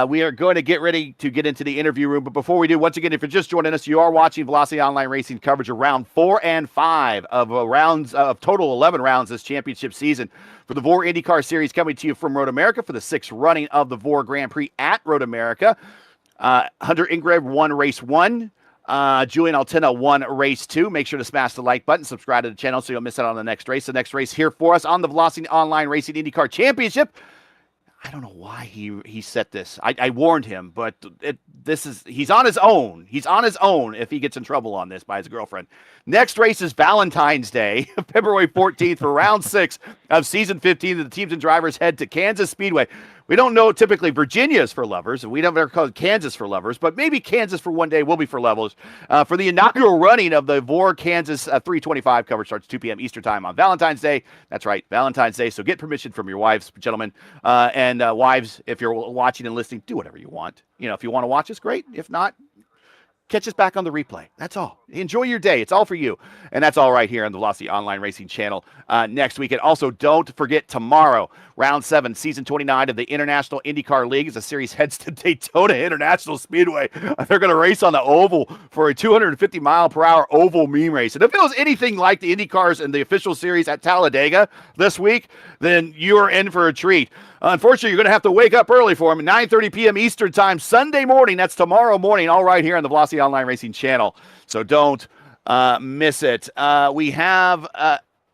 We are going to get ready to get into the interview room. But before we do, once again, if you're just joining us, you are watching Velocity Online Racing coverage of round 4 and 5 of total 11 rounds this championship season for the VOR IndyCar Series, coming to you from Road America for the 6th running of the VOR Grand Prix at Road America. Hunter Ingrave won race 1. Julian Altina won race 2. Make sure to smash the like button, subscribe to the channel so you don't miss out on the next race. The next race here for us on the Velocity Online Racing IndyCar Championship. I don't know why he set this. I warned him, but he's on his own. He's on his own if he gets in trouble on this by his girlfriend. Next race is Valentine's Day, February 14th for round 6 of season 15. The teams and drivers head to Kansas Speedway. We don't know typically Virginia is for lovers, and we never call it Kansas for lovers, but maybe Kansas for one day will be for lovers. For the inaugural running of the VOR Kansas 325 coverage starts 2 p.m. Eastern time on Valentine's Day. That's right, Valentine's Day. So get permission from your wives, gentlemen, and wives, if you're watching and listening, do whatever you want. If you want to watch us, great. If not, catch us back on the replay. That's all. Enjoy your day. It's all for you. And that's all right here on the Velocity Online Racing channel next week. And also, don't forget tomorrow, round 7, season 29 of the International IndyCar League as the series heads to Daytona International Speedway. They're going to race on the oval for a 250-mile-per-hour oval meme race. And if it was anything like the IndyCars and the official series at Talladega this week, then you are in for a treat. Unfortunately, you're going to have to wake up early for them at 9:30 p.m. Eastern time, Sunday morning. That's tomorrow morning, all right here on the Velocity Online Racing channel. So don't miss it. We have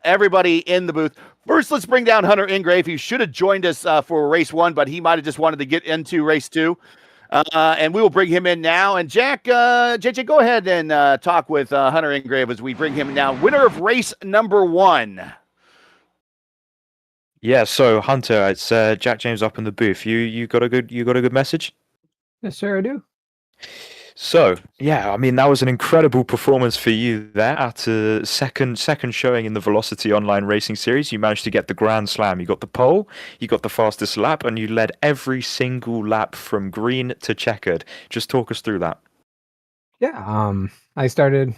everybody in the booth. First, let's bring down Hunter Ingrave, who should have joined us for race 1, but he might have just wanted to get into race 2. And we will bring him in now. And Jack, JJ, go ahead and talk with Hunter Ingrave as we bring him now. Winner of race number 1. Yeah, so Hunter, it's Jack James up in the booth. You got a good message? Yes, sir, I do. So, yeah, I mean, that was an incredible performance for you there at a second showing in the Velocity Online Racing Series. You managed to get the Grand Slam. You got the pole, you got the fastest lap, and you led every single lap from green to checkered. Just talk us through that. Yeah, I started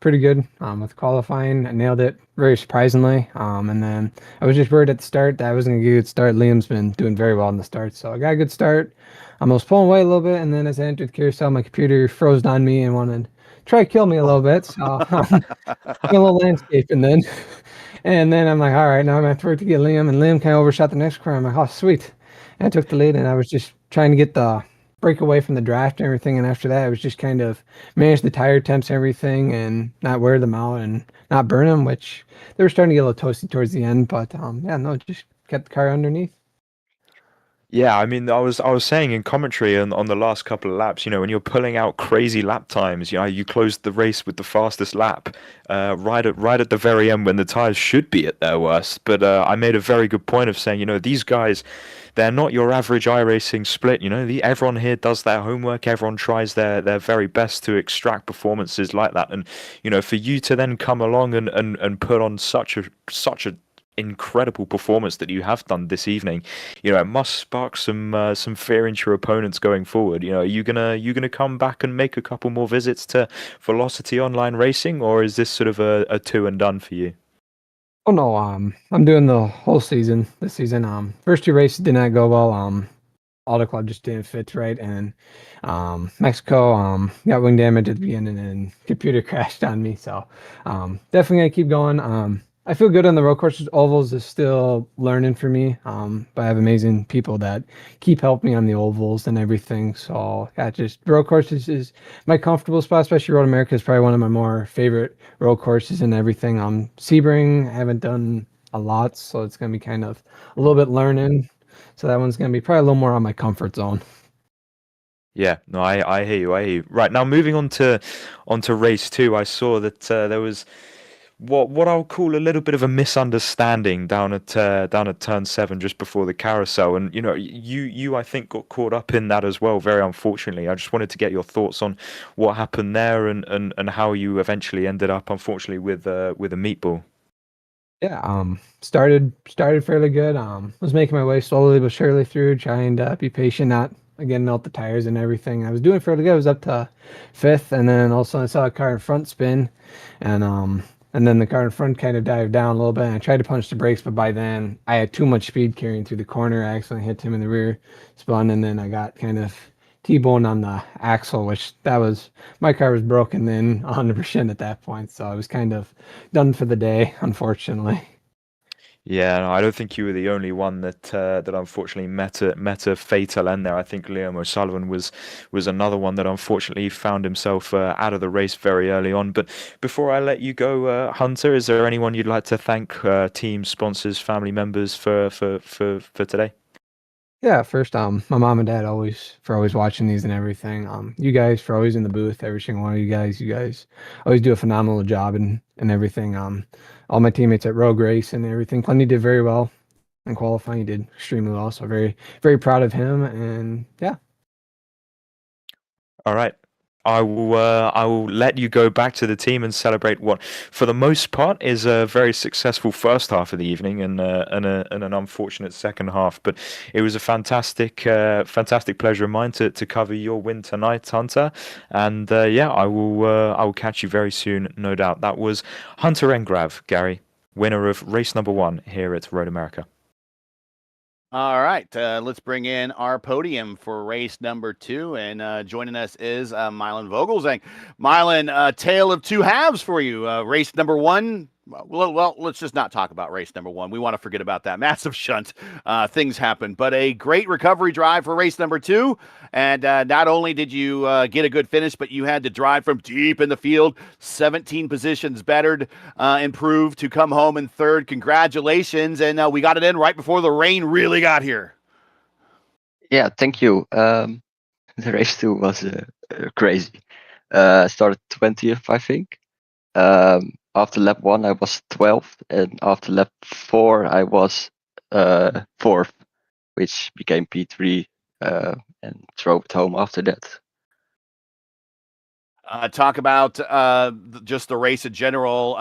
pretty good with qualifying. I nailed it very surprisingly. And then I was just worried at the start that I wasn't going to get a good start. Liam's been doing very well in the start, so I got a good start. I was pulling away a little bit, and then as I entered the carousel, my computer froze on me and wanted to try to kill me a little bit. So a little landscape, and then I'm like, all right, now I'm going to have to work to get Liam. And Liam kind of overshot the next corner. I'm like, oh, sweet. And I took the lead, and I was just trying to get the break away from the draft and everything, and after that I was just kind of manage the tire temps and everything and not wear them out and not burn them, which they were starting to get a little toasty towards the end, but just kept the car underneath. Yeah, I mean, I was saying in commentary on the last couple of laps, when you're pulling out crazy lap times, you closed the race with the fastest lap right at the very end when the tires should be at their worst. But I made a very good point of saying, these guys, they're not your average iRacing split. Everyone here does their homework. Everyone tries their very best to extract performances like that. And for you to then come along and put on such a incredible performance that you have done this evening, it must spark some fear into your opponents going forward. Are you gonna come back and make a couple more visits to Velocity Online Racing, or is this sort of a two and done for you? Oh no, I'm doing the whole season this season. First 2 races did not go well. Auto Club just didn't fit right, and Mexico got wing damage at the beginning and computer crashed on me. So definitely gonna keep going. I feel good on the road courses. Ovals is still learning for me, but I have amazing people that keep helping me on the ovals and everything. So yeah, just road courses is my comfortable spot, especially Road America is probably one of my more favorite road courses and everything. Sebring, I haven't done a lot, so it's going to be kind of a little bit learning. So that one's going to be probably a little more on my comfort zone. Yeah, no, I hear you. Right, now moving on to race 2, I saw that there was what I'll call a little bit of a misunderstanding down at turn 7 just before the carousel, and you I think got caught up in that as well, very unfortunately. I just wanted to get your thoughts on what happened there and how you eventually ended up, unfortunately, with a meatball. Yeah, started fairly good. Was making my way slowly but surely through, trying to be patient, not again melt the tires and everything. I was doing fairly good. I was up to 5th, and then all of a sudden I saw a car in front spin, and and then the car in front kind of dived down a little bit, and I tried to punch the brakes, but by then I had too much speed carrying through the corner. I accidentally hit him in the rear, spun, and then I got kind of T-bone on the axle, which that was, my car was broken then 100% at that point, so I was kind of done for the day, unfortunately. Yeah, no, I don't think you were the only one that unfortunately met a fatal end there. I think Liam O'Sullivan was another one that unfortunately found himself out of the race very early on. But before I let you go, Hunter, is there anyone you'd like to thank, team sponsors, family members for today? Yeah, first, my mom and dad for always watching these and everything. You guys for always in the booth, every single one of you guys always do a phenomenal job and everything. All my teammates at Rogue Race and everything. Plenty did very well in qualifying. He did extremely well, so very, very proud of him. And yeah. All right. I will let you go back to the team and celebrate what, for the most part, is a very successful first half of the evening and an unfortunate second half. But it was a fantastic pleasure of mine to cover your win tonight, Hunter. And yeah, I will catch you very soon, no doubt. That was Hunter Engrav, Gary, winner of race number 1 here at Road America. All right, let's bring in our podium for race number 2, and joining us is Milan Vogelsang. Milan, tale of two halves for you. Race number 1. Well, let's just not talk about race number 1. We want to forget about that. Massive shunt. Things happen. But a great recovery drive for race number 2. And not only did you get a good finish, but you had to drive from deep in the field, 17 positions bettered, improved to come home in 3rd. Congratulations. And we got it in right before the rain really got here. Yeah, thank you. The race 2 was crazy. Started 20th, I think. After lap 1, I was 12th, and after lap 4, I was 4th, which became P3, and drove it home after that. Talk about just the race in general.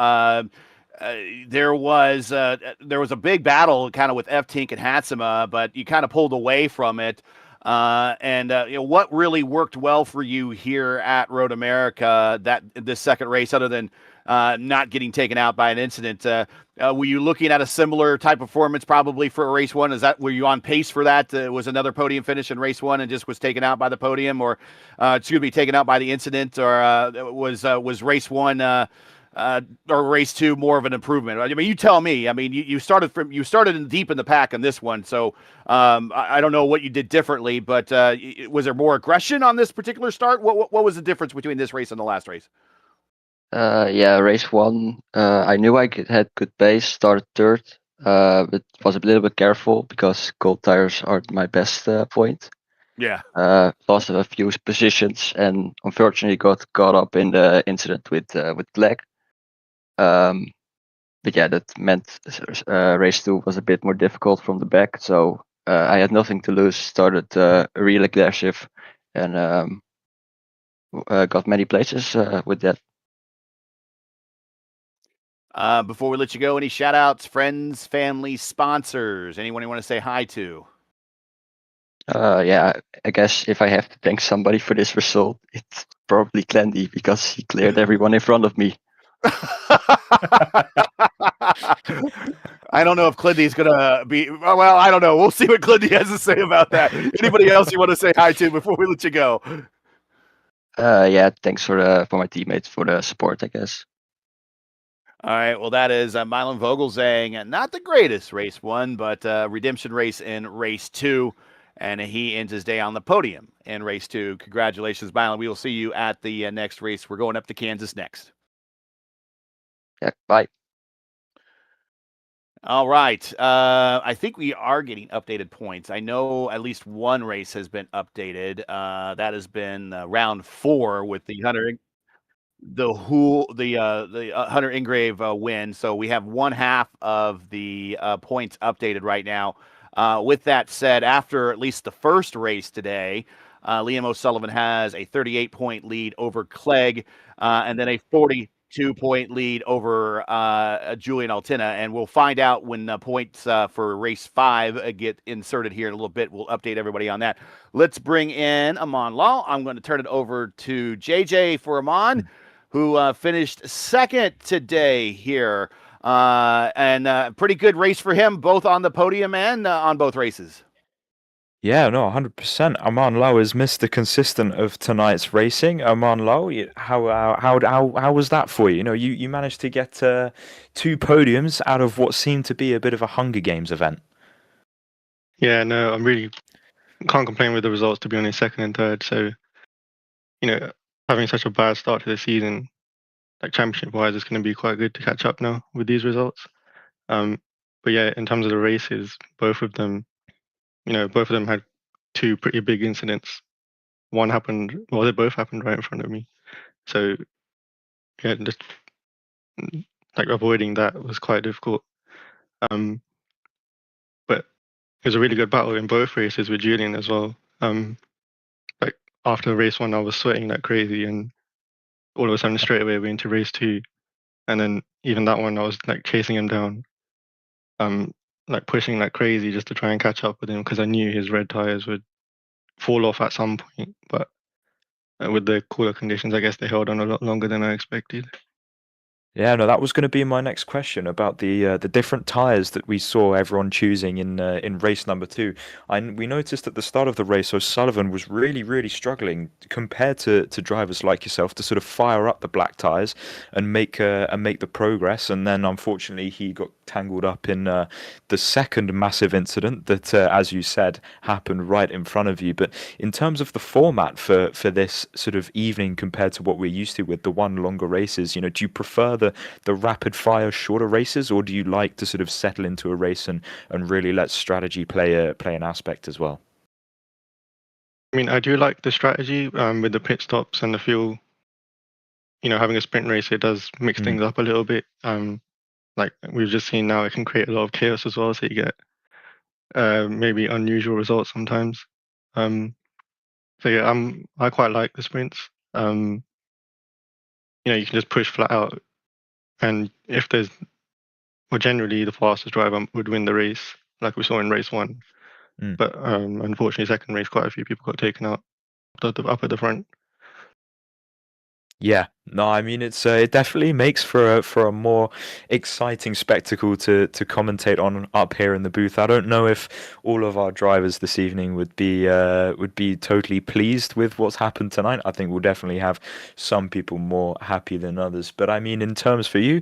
There was a big battle kind of with F-Tink and Hatsuma, but you kind of pulled away from it. And what really worked well for you here at Road America this second race, other than not getting taken out by an incident? Were you looking at a similar type of performance probably for race 1? Were you on pace for that? Was another podium finish in race 1 and just was taken out by the podium, or taken out by the incident, or was race 1 or race 2 more of an improvement? I mean, you tell me. I mean, you started deep in the pack on this one, so I don't know what you did differently, but was there more aggression on this particular start? What was the difference between this race and the last race? Yeah, race 1, I knew I had good pace, started 3rd, but was a little bit careful because cold tires aren't my best point. Yeah. Lost a few positions and unfortunately got caught up in the incident with Black. But yeah, that meant race 2 was a bit more difficult from the back, so I had nothing to lose. Started real aggressive and got many places with that. Before we let you go, any shout outs, friends, family, sponsors, anyone you want to say hi to? Yeah, I guess if I have to thank somebody for this result, it's probably Clendy because he cleared everyone in front of me. I don't know if Clindy's gonna be. Well, I don't know. We'll see what Clindy has to say about that. Anybody else you want to say hi to before we let you go? Yeah, thanks for my teammates for the support, I guess. All right. Well, that is Milan Vogelsang, not the greatest race 1, but redemption race in race 2, and he ends his day on the podium in race 2. Congratulations, Milan. We will see you at the next race. We're going up to Kansas next. Yeah, bye. All right. I think we are getting updated points. I know at least one race has been updated. That has been round 4 with the Hunter Ingrave win. So we have one half of the points updated right now. With that said, after at least the first race today, Liam O'Sullivan has a 38-point lead over Clegg, and then a 42-point lead over Julian Altina. And we'll find out when points for race 5 get inserted here in a little bit. We'll update everybody on that. Let's bring in Amon Law. I'm going to turn it over to JJ for Amon. who finished second today here. And pretty good race for him, both on the podium and on both races. Yeah, no, 100%. Aman Lau is Mr. Consistent of tonight's racing. Aman Lau, how was that for you? You know, you managed to get 2 podiums out of what seemed to be a bit of a Hunger Games event. Yeah, no, I'm really can't complain with the results, to be honest, second and third. So, you know, having such a bad start to the season, like championship wise, it's going to be quite good to catch up now with these results. But yeah, in terms of the races, both of them had 2 pretty big incidents. One happened, well, they both happened right in front of me. So yeah, just like avoiding that was quite difficult. But it was a really good battle in both races with Julian as well. Like after race 1, I was sweating like crazy, and all of a sudden straight away we're into race 2, and then even that one I was like chasing him down, like pushing like crazy just to try and catch up with him because I knew his red tires would fall off at some point. But with the cooler conditions, I guess they held on a lot longer than I expected. Yeah, no, that was going to be my next question about the different tires that we saw everyone choosing in race number 2. We noticed at the start of the race, O'Sullivan was really struggling compared to drivers like yourself to sort of fire up the black tires and make the progress. And then unfortunately, he got tangled up in the second massive incident that, as you said, happened right in front of you. But in terms of the format for this sort of evening compared to what we're used to with the one longer races, you know, do you prefer the rapid fire shorter races, or do you like to sort of settle into a race and really let strategy play an aspect as well? I mean, I do like the strategy with the pit stops and the fuel. You know, having a sprint race, it does mix things up a little bit. Like we've just seen now, it can create a lot of chaos as well. So you get maybe unusual results sometimes. So yeah, I quite like the sprints. You know, you can just push flat out, and if there's, well, generally the fastest driver would win the race, like we saw in race 1. But unfortunately, second race, quite a few people got taken out up at the front. Yeah, no, I mean it definitely makes for a more exciting spectacle to commentate on up here in the booth. I don't know if all of our drivers this evening would be totally pleased with what's happened tonight. I think we'll definitely have some people more happy than others. But I mean, in terms for you,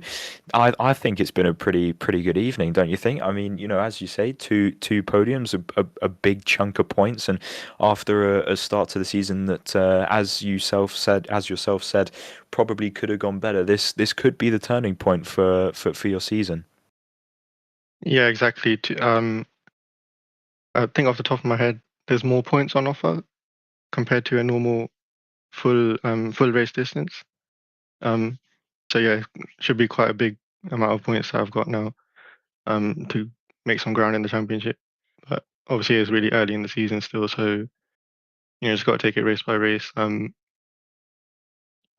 I think it's been a pretty good evening, don't you think? I mean, you know, as you say, two podiums, a big chunk of points, and after a start to the season that, as yourself said, probably could have gone better. This could be the turning point for your season. Yeah, exactly. I think off the top of my head, there's more points on offer compared to a normal full race distance. So yeah, should be quite a big amount of points that I've got now to make some ground in the championship. But obviously, it's really early in the season still, so you know, just got to take it race by race.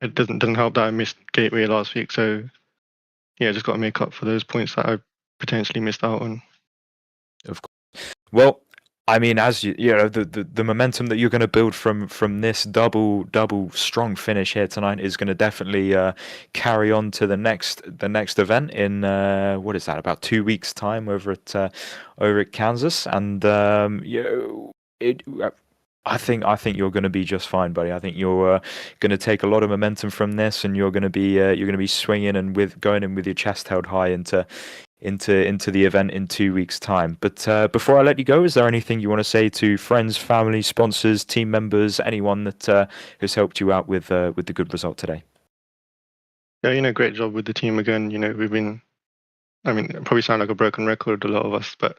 It doesn't help that I missed Gateway last week, so yeah, just got to make up for those points that I potentially missed out on. Of course. Well, I mean, as you know, the momentum that you're going to build from this double strong finish here tonight is going to definitely carry on to the next event in what is that, about 2 weeks time over at Kansas, and you know, I think you're going to be just fine, buddy. I think you're going to take a lot of momentum from this, and you're going to be swinging and going in with your chest held high into the event in 2 weeks' time. But before I let you go, is there anything you want to say to friends, family, sponsors, team members, anyone that has helped you out with the good result today? Yeah, you know, great job with the team again. You know, I mean, it probably sound like a broken record, a lot of us, but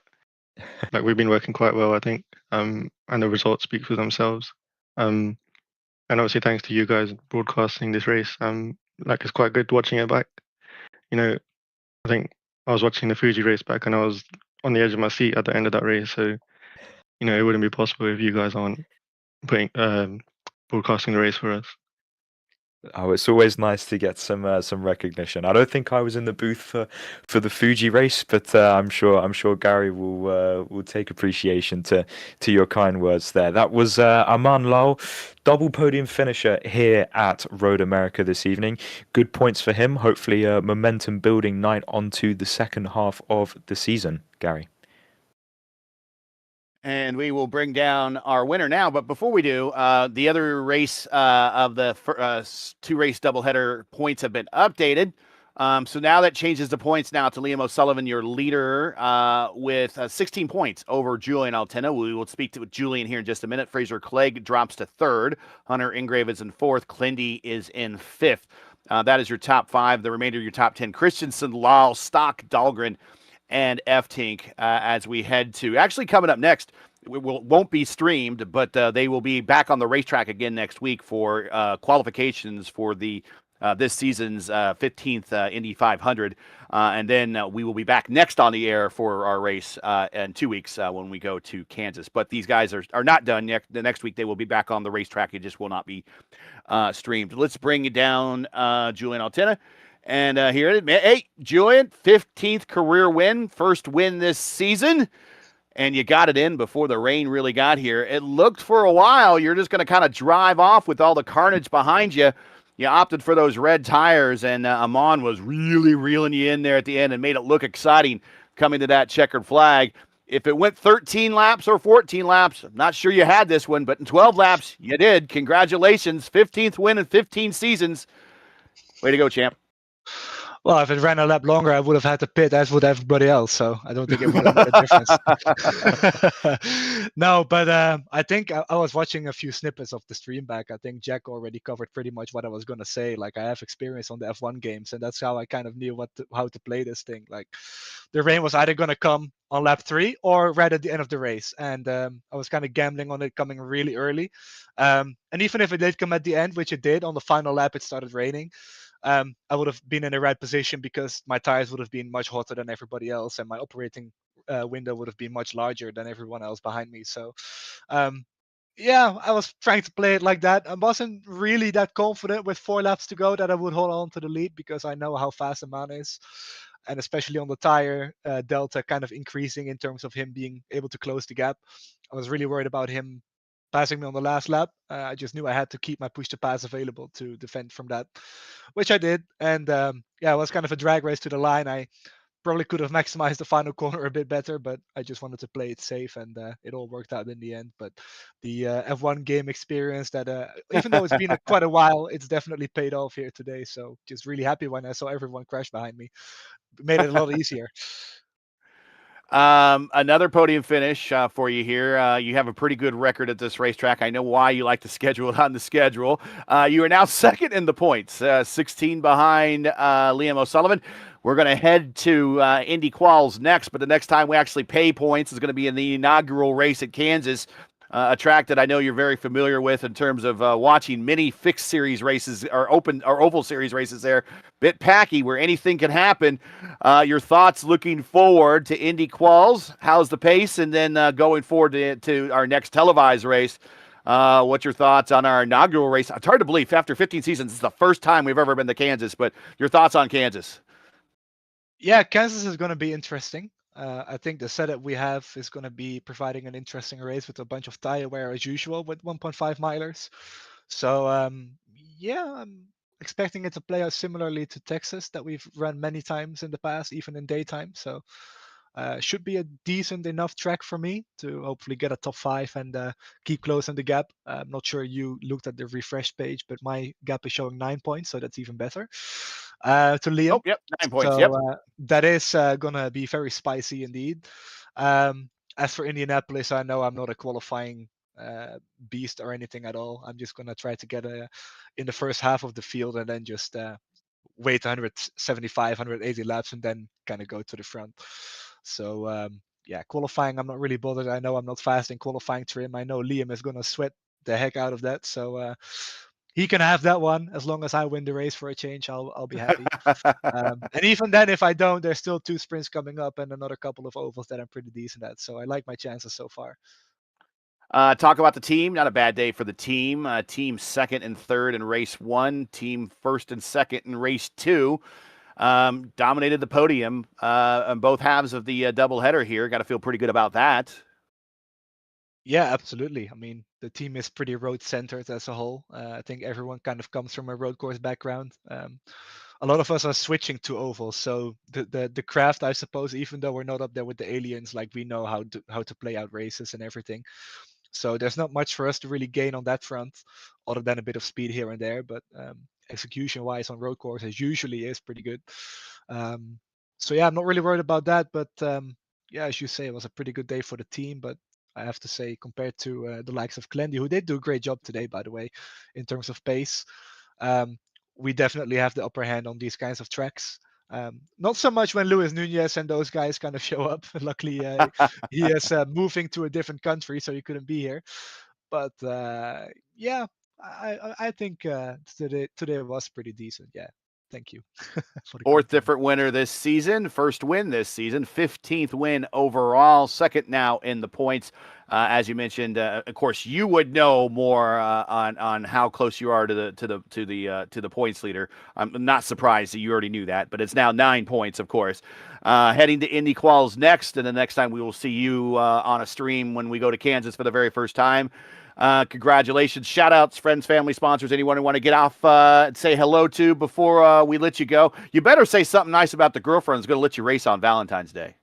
like we've been working quite well, I think. And the results speak for themselves. And obviously, thanks to you guys broadcasting this race. Like it's quite good watching it back. You know, I think I was watching the Fuji race back, and I was on the edge of my seat at the end of that race. So, you know, it wouldn't be possible if you guys aren't broadcasting the race for us. Oh, it's always nice to get some recognition. I don't think I was in the booth for the Fuji race, but I'm sure Gary will take appreciation to your kind words there. That was Aman Lal, double podium finisher here at Road America this evening. Good points for him. Hopefully, a momentum building night onto the second half of the season. Gary. And we will bring down our winner now. But before we do, the other race of the two-race doubleheader points have been updated. So now that changes the points now to Liam O'Sullivan, your leader, with 16 points over Julian Altena. We will speak to Julian here in just a minute. Fraser Clegg drops to third. Hunter Ingrave is in fourth. Clindy is in fifth. That is your top five. The remainder of your top 10, Christensen, Lal, Stock, Dahlgren, and F-Tink, as we head to actually coming up next. Won't be streamed, but they will be back on the racetrack again next week for qualifications for the this season's 15th Indy 500, and then we will be back next on the air for our race in 2 weeks when we go to Kansas. But these guys are not done yet. The next week they will be back on the racetrack. It just will not be streamed. Let's bring it down, Julian Altena. And here it is. Hey, Julian, 15th career win, first win this season. And you got it in before the rain really got here. It looked for a while you're just going to kind of drive off with all the carnage behind you. You opted for those red tires, and Amon was really reeling you in there at the end and made it look exciting coming to that checkered flag. If it went 13 laps or 14 laps, I'm not sure you had this one, but in 12 laps, you did. Congratulations. 15th win in 15 seasons. Way to go, champ. Well, if it ran a lap longer, I would have had to pit, as would everybody else. So I don't think it would have made a difference. No, but I think I was watching a few snippets of the stream back. I think Jack already covered pretty much what I was going to say. Like, I have experience on the F1 games, and that's how I kind of knew how to play this thing. Like, the rain was either going to come on lap 3 or right at the end of the race. And I was kind of gambling on it coming really early. And even if it did come at the end, which it did, on the final lap, it started raining. I would have been in the right position because my tires would have been much hotter than everybody else, and my operating window would have been much larger than everyone else behind me. So, yeah, I was trying to play it like that. I wasn't really that confident with 4 laps to go that I would hold on to the lead because I know how fast Aman is, and especially on the tire delta kind of increasing in terms of him being able to close the gap. I was really worried about him passing me on the last lap. I just knew I had to keep my push to pass available to defend from that, which I did. And yeah, it was kind of a drag race to the line. I probably could have maximized the final corner a bit better, but I just wanted to play it safe, and it all worked out in the end. But the F1 game experience that, even though it's been quite a while, it's definitely paid off here today. So just really happy when I saw everyone crash behind me. It made it a lot easier. Another podium finish for you here. You have a pretty good record at this racetrack. I know why you like to schedule it on the schedule. You are now second in the points, 16 behind Liam O'Sullivan. We're going to head to Indy Quals next, but the next time we actually pay points is going to be in the inaugural race at Kansas, a track that I know you're very familiar with in terms of watching many fixed series races or oval series races there. Bit packy where anything can happen. Your thoughts looking forward to Indy Quals? How's the pace? And then going forward to our next televised race, what's your thoughts on our inaugural race? It's hard to believe after 15 seasons, it's the first time we've ever been to Kansas, but your thoughts on Kansas? Yeah, Kansas is going to be interesting. I think the setup we have is going to be providing an interesting race with a bunch of tire wear as usual with 1.5 milers. So yeah, I'm expecting it to play out similarly to Texas that we've run many times in the past, even in daytime. So should be a decent enough track for me to hopefully get a top 5 and keep closing the gap. I'm not sure you looked at the refresh page, but my gap is showing 9 points, so that's even better. To Liam. Oh, yep, 9 points. So Yep. That is gonna be very spicy indeed. As for Indianapolis, I know I'm not a qualifying beast or anything at all. I'm just gonna try to get in the first half of the field and then just wait 175, 180 laps and then kind of go to the front. So yeah, qualifying, I'm not really bothered. I know I'm not fast in qualifying trim. I know Liam is gonna sweat the heck out of that. So he can have that one as long as I win the race for a change. I'll be happy. And even then, if I don't, there's still 2 sprints coming up and another couple of ovals that I'm pretty decent at. So I like my chances so far. Talk about the team. Not a bad day for the team. Team second and third in race 1. Team first and second in race 2. Dominated the podium on both halves of the doubleheader here. Got to feel pretty good about that. Yeah, absolutely. I mean, the team is pretty road centered as a whole. I think everyone kind of comes from a road course background. A lot of us are switching to ovals, so the craft, I suppose, even though we're not up there with the aliens, like we know how to play out races and everything. So there's not much for us to really gain on that front, other than a bit of speed here and there. But execution-wise on road courses usually is pretty good. So yeah, I'm not really worried about that. But yeah, as you say, it was a pretty good day for the team. But I have to say, compared to the likes of Glendy, who did do a great job today, by the way, in terms of pace, we definitely have the upper hand on these kinds of tracks. Not so much when Luis Nunez and those guys kind of show up. Luckily, he is moving to a different country, so he couldn't be here. But yeah, I think today was pretty decent. Yeah, thank you. Fourth different winner this season. First win this season. 15th win overall. Second now in the points. As you mentioned, of course, you would know more on how close you are to the points leader. I'm not surprised that you already knew that, but it's now 9 points, of course. Heading to Indy Quals next, and the next time we will see you on a stream when we go to Kansas for the very first time. Congratulations. Shout outs, friends, family, sponsors, anyone who want to get off and say hello to before we let you go. You better say something nice about the girlfriend who's going to let you race on Valentine's Day.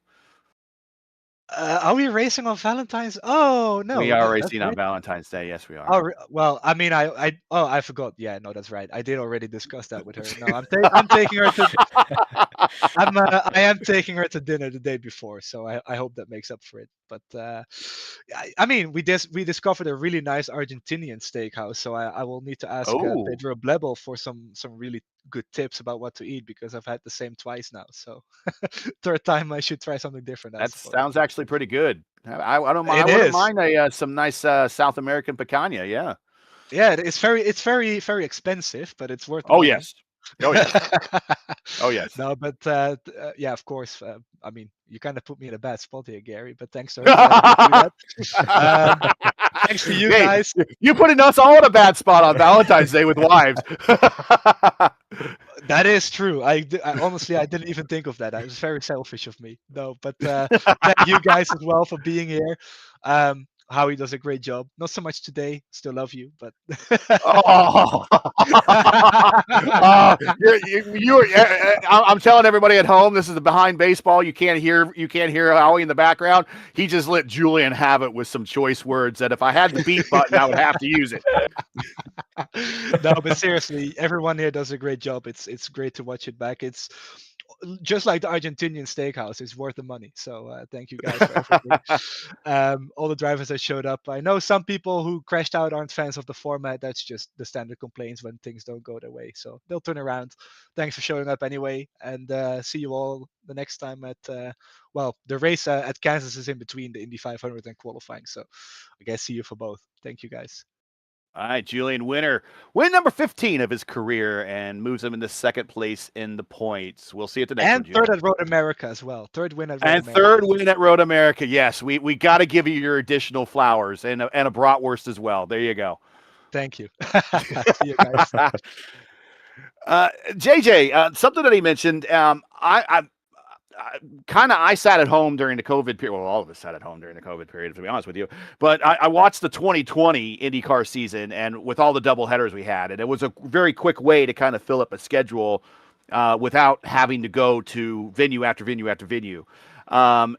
Are we racing on Valentine's? Oh no, we are racing on Valentine's Day. Yes, we are. Oh well, I mean, I forgot. Yeah, no, that's right. I did already discuss that with her. No, I'm taking her to. I am taking her to dinner the day before, so I hope that makes up for it. But I mean, we discovered a really nice Argentinian steakhouse, so I will need to ask Pedro Blebel for some really good tips about what to eat, because I've had the same twice now. So third time I should try something different. That sounds actually pretty good. I don't mind. I wouldn't mind some nice South American picanha. Yeah. Yeah, it's very very expensive, but it's worth. Oh yes. Oh yes. Oh yes. No, but yeah, of course. I mean, you kind of put me in a bad spot here, Gary. But thanks for that. Thanks to you guys. You putting us all in a bad spot on Valentine's Day with wives. That is true. I honestly, I didn't even think of that. It was very selfish of me. No, but thank you guys as well for being here. Howie does a great job. Not so much today. Still love you, but I'm telling everybody at home, this is the Behind Baseball. You can't hear Howie in the background. He just let Julian have it with some choice words that if I had the beat button, I would have to use it. No, but seriously, everyone here does a great job. It's great to watch it back. It's just like the Argentinian steakhouse, it's worth the money. So thank you guys for everything. All the drivers that showed up. I know some people who crashed out aren't fans of the format. That's just the standard complaints when things don't go their way. So they'll turn around. Thanks for showing up anyway. And see you all the next time at, the race at Kansas is in between the Indy 500 and qualifying. So I guess see you for both. Thank you guys. All right, Julian Winter, win number 15 of his career, and moves him into second place in the points. We'll see you at the next one, Julian. Third at Road America as well. Third win at Road America. Third win at Road America. Yes, we got to give you your additional flowers and a bratwurst as well. There you go. Thank you. See you guys. JJ, something that he mentioned, I sat at home during the COVID period. Well, all of us sat at home during the COVID period, to be honest with you. But I watched the 2020 IndyCar season, and with all the double headers we had, and it was a very quick way to kind of fill up a schedule without having to go to venue after venue after venue. I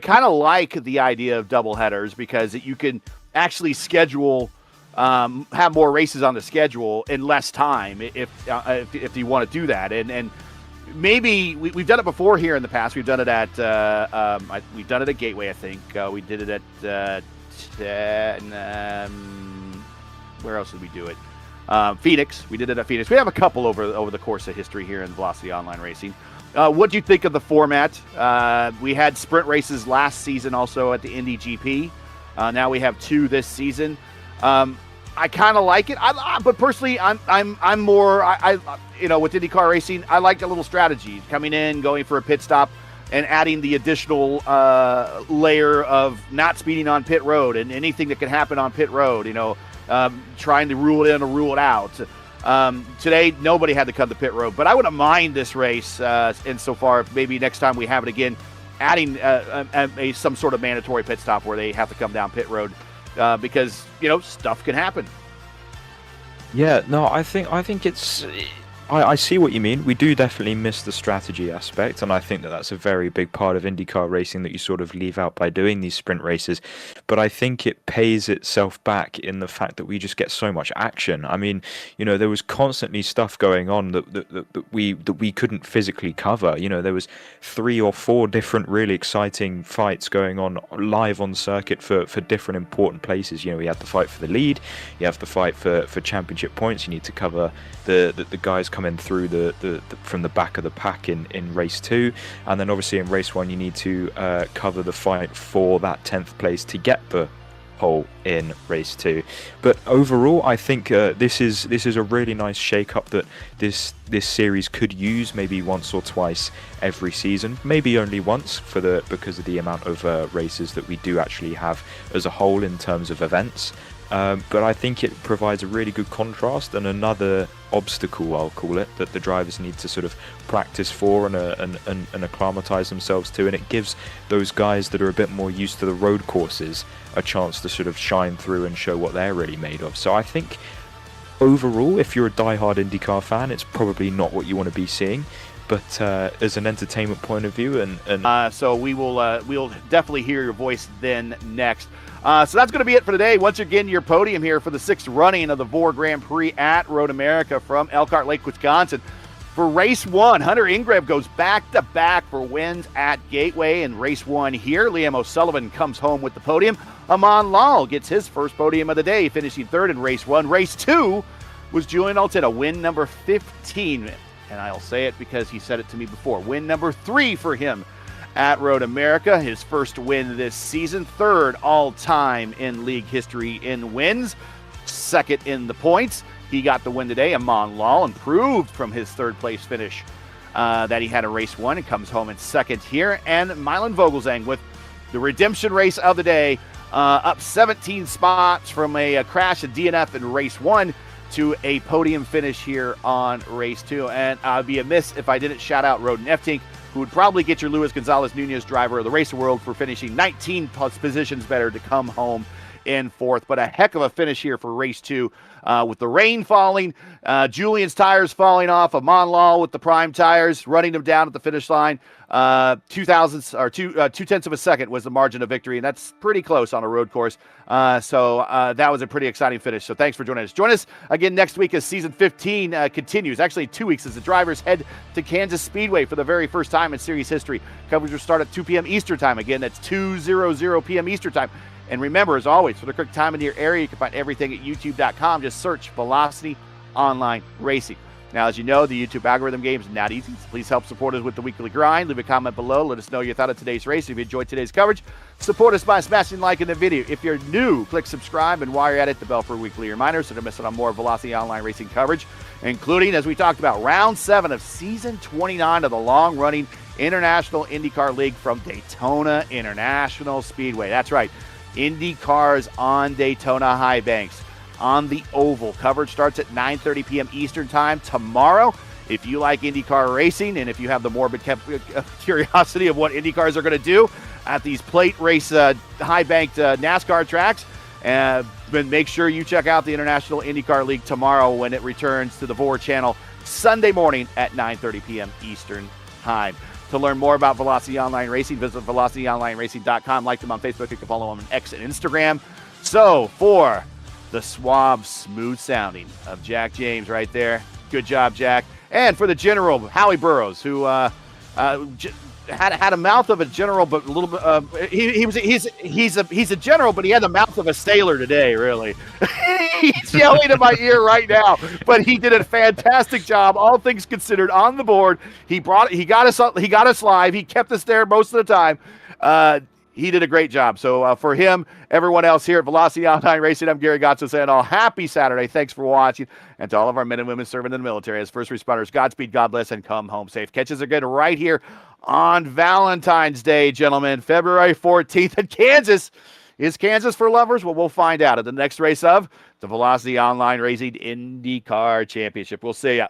kind of like the idea of double headers because you can actually schedule, have more races on the schedule in less time if you want to do that. And maybe we've done it before here in the past. We've done it at Gateway, I think. We did it at where else did we do it? Phoenix. We did it at Phoenix. We have a couple over the course of history here in Velocity Online Racing. What do you think of the format? We had sprint races last season also at the Indy GP. Now we have 2 this season. I kind of like it, but personally, I'm more with IndyCar racing. I like a little strategy, coming in, going for a pit stop, and adding the additional layer of not speeding on pit road and anything that can happen on pit road, trying to rule it in or rule it out. Today, nobody had to come to pit road, but I wouldn't mind this race insofar if maybe next time we have it again, adding some sort of mandatory pit stop where they have to come down pit road because, stuff can happen. Yeah, no, I think it's... I see what you mean. We do definitely miss the strategy aspect, and I think that that's a very big part of IndyCar racing that you sort of leave out by doing these sprint races. But I think it pays itself back in the fact that we just get so much action. I mean, there was constantly stuff going on that we couldn't physically cover. There was 3 or 4 different really exciting fights going on live on circuit for different important places. We had the fight for the lead, you have the fight for championship points. You need to cover the guys coming through the from the back of the pack in race 2, and then obviously in race 1 you need to cover the fight for that 10th place to get the pole in race 2. But overall, I think this is a really nice shake-up that this series could use maybe once or twice every season, maybe only once because of the amount of races that we do actually have as a whole in terms of events. But I think it provides a really good contrast and another obstacle, I'll call it, that the drivers need to sort of practice for and acclimatise themselves to, and it gives those guys that are a bit more used to the road courses a chance to sort of shine through and show what they're really made of. So I think overall, if you're a diehard IndyCar fan, it's probably not what you want to be seeing. But as an entertainment point of view, so we'll definitely hear your voice then next. So that's going to be it for today. Once again, your podium here for the 6th running of the VOR Grand Prix at Road America from Elkhart Lake, Wisconsin. For race 1, Hunter Ingreve goes back-to-back for wins at Gateway in race 1 here. Liam O'Sullivan comes home with the podium. Amon Lal gets his first podium of the day, finishing 3rd in race 1. Race 2 was Julian Altena, win number 15. And I'll say it because he said it to me before. Win number 3 for him at Road America. His first win this season. 3rd all-time in league history in wins. 2nd in the points. He got the win today. Amon Lal improved from his 3rd place finish that he had in race 1 and comes home in 2nd here. And Milan Vogelsang with the redemption race of the day. Up 17 spots from a crash at DNF in race 1 to a podium finish here on race 2. And I'd be amiss if I didn't shout out Roden Eftink, who would probably get your Luis Gonzalez Nunez driver of the race world for finishing 19 plus positions better to come home in 4th. But a heck of a finish here for race 2 with the rain falling, Julian's tires falling off, Amon Lal with the prime tires, running them down at the finish line. 2/10 of a second was the margin of victory, and that's pretty close on a road course. So that was a pretty exciting finish. So thanks for joining us. Join us again next week as season 15 continues. Actually, 2 weeks as the drivers head to Kansas Speedway for the very first time in series history. Coverage will start at 2 p.m. Eastern time. Again, that's 2:00 p.m. Eastern time. And remember, as always, for the quick time in your area, you can find everything at youtube.com. Just search Velocity Online Racing. Now, as you know, the YouTube algorithm game is not easy, so please help support us with the weekly grind. Leave a comment below. Let us know your thought of today's race. If you enjoyed today's coverage, support us by smashing like in the video. If you're new, click subscribe, and while you're at it, the bell for weekly reminders so don't miss out on more Velocity Online Racing coverage, including, as we talked about, Round 7 of Season 29 of the long-running International IndyCar League from Daytona International Speedway. That's right, IndyCars on Daytona High Banks. On the oval. Coverage starts at 9:30 p.m. Eastern time tomorrow. If you like IndyCar racing and if you have the morbid curiosity of what IndyCars are going to do at these plate race high-banked NASCAR tracks, then make sure you check out the International IndyCar League tomorrow when it returns to the VOR channel Sunday morning at 9:30 p.m. Eastern time. To learn more about Velocity Online Racing, visit velocityonlineracing.com. Like them on Facebook. You can follow them on X and Instagram. So for the suave, smooth sounding of Jack James right there. Good job, Jack. And for the general, Howie Burrows, who had a mouth of a general, but a little bit. He's a general, but he had the mouth of a sailor today. Really, he's yelling in my ear right now. But he did a fantastic job, all things considered, on the board. He got us live. He kept us there most of the time. he did a great job. So for him, everyone else here at Velocity Online Racing, I'm Gary Gotzo saying all happy Saturday. Thanks for watching. And to all of our men and women serving in the military as first responders, Godspeed, God bless, and come home safe. Catches are good right here on Valentine's Day, gentlemen. February 14th in Kansas. Is Kansas for lovers? Well, we'll find out at the next race of the Velocity Online Racing IndyCar Championship. We'll see ya.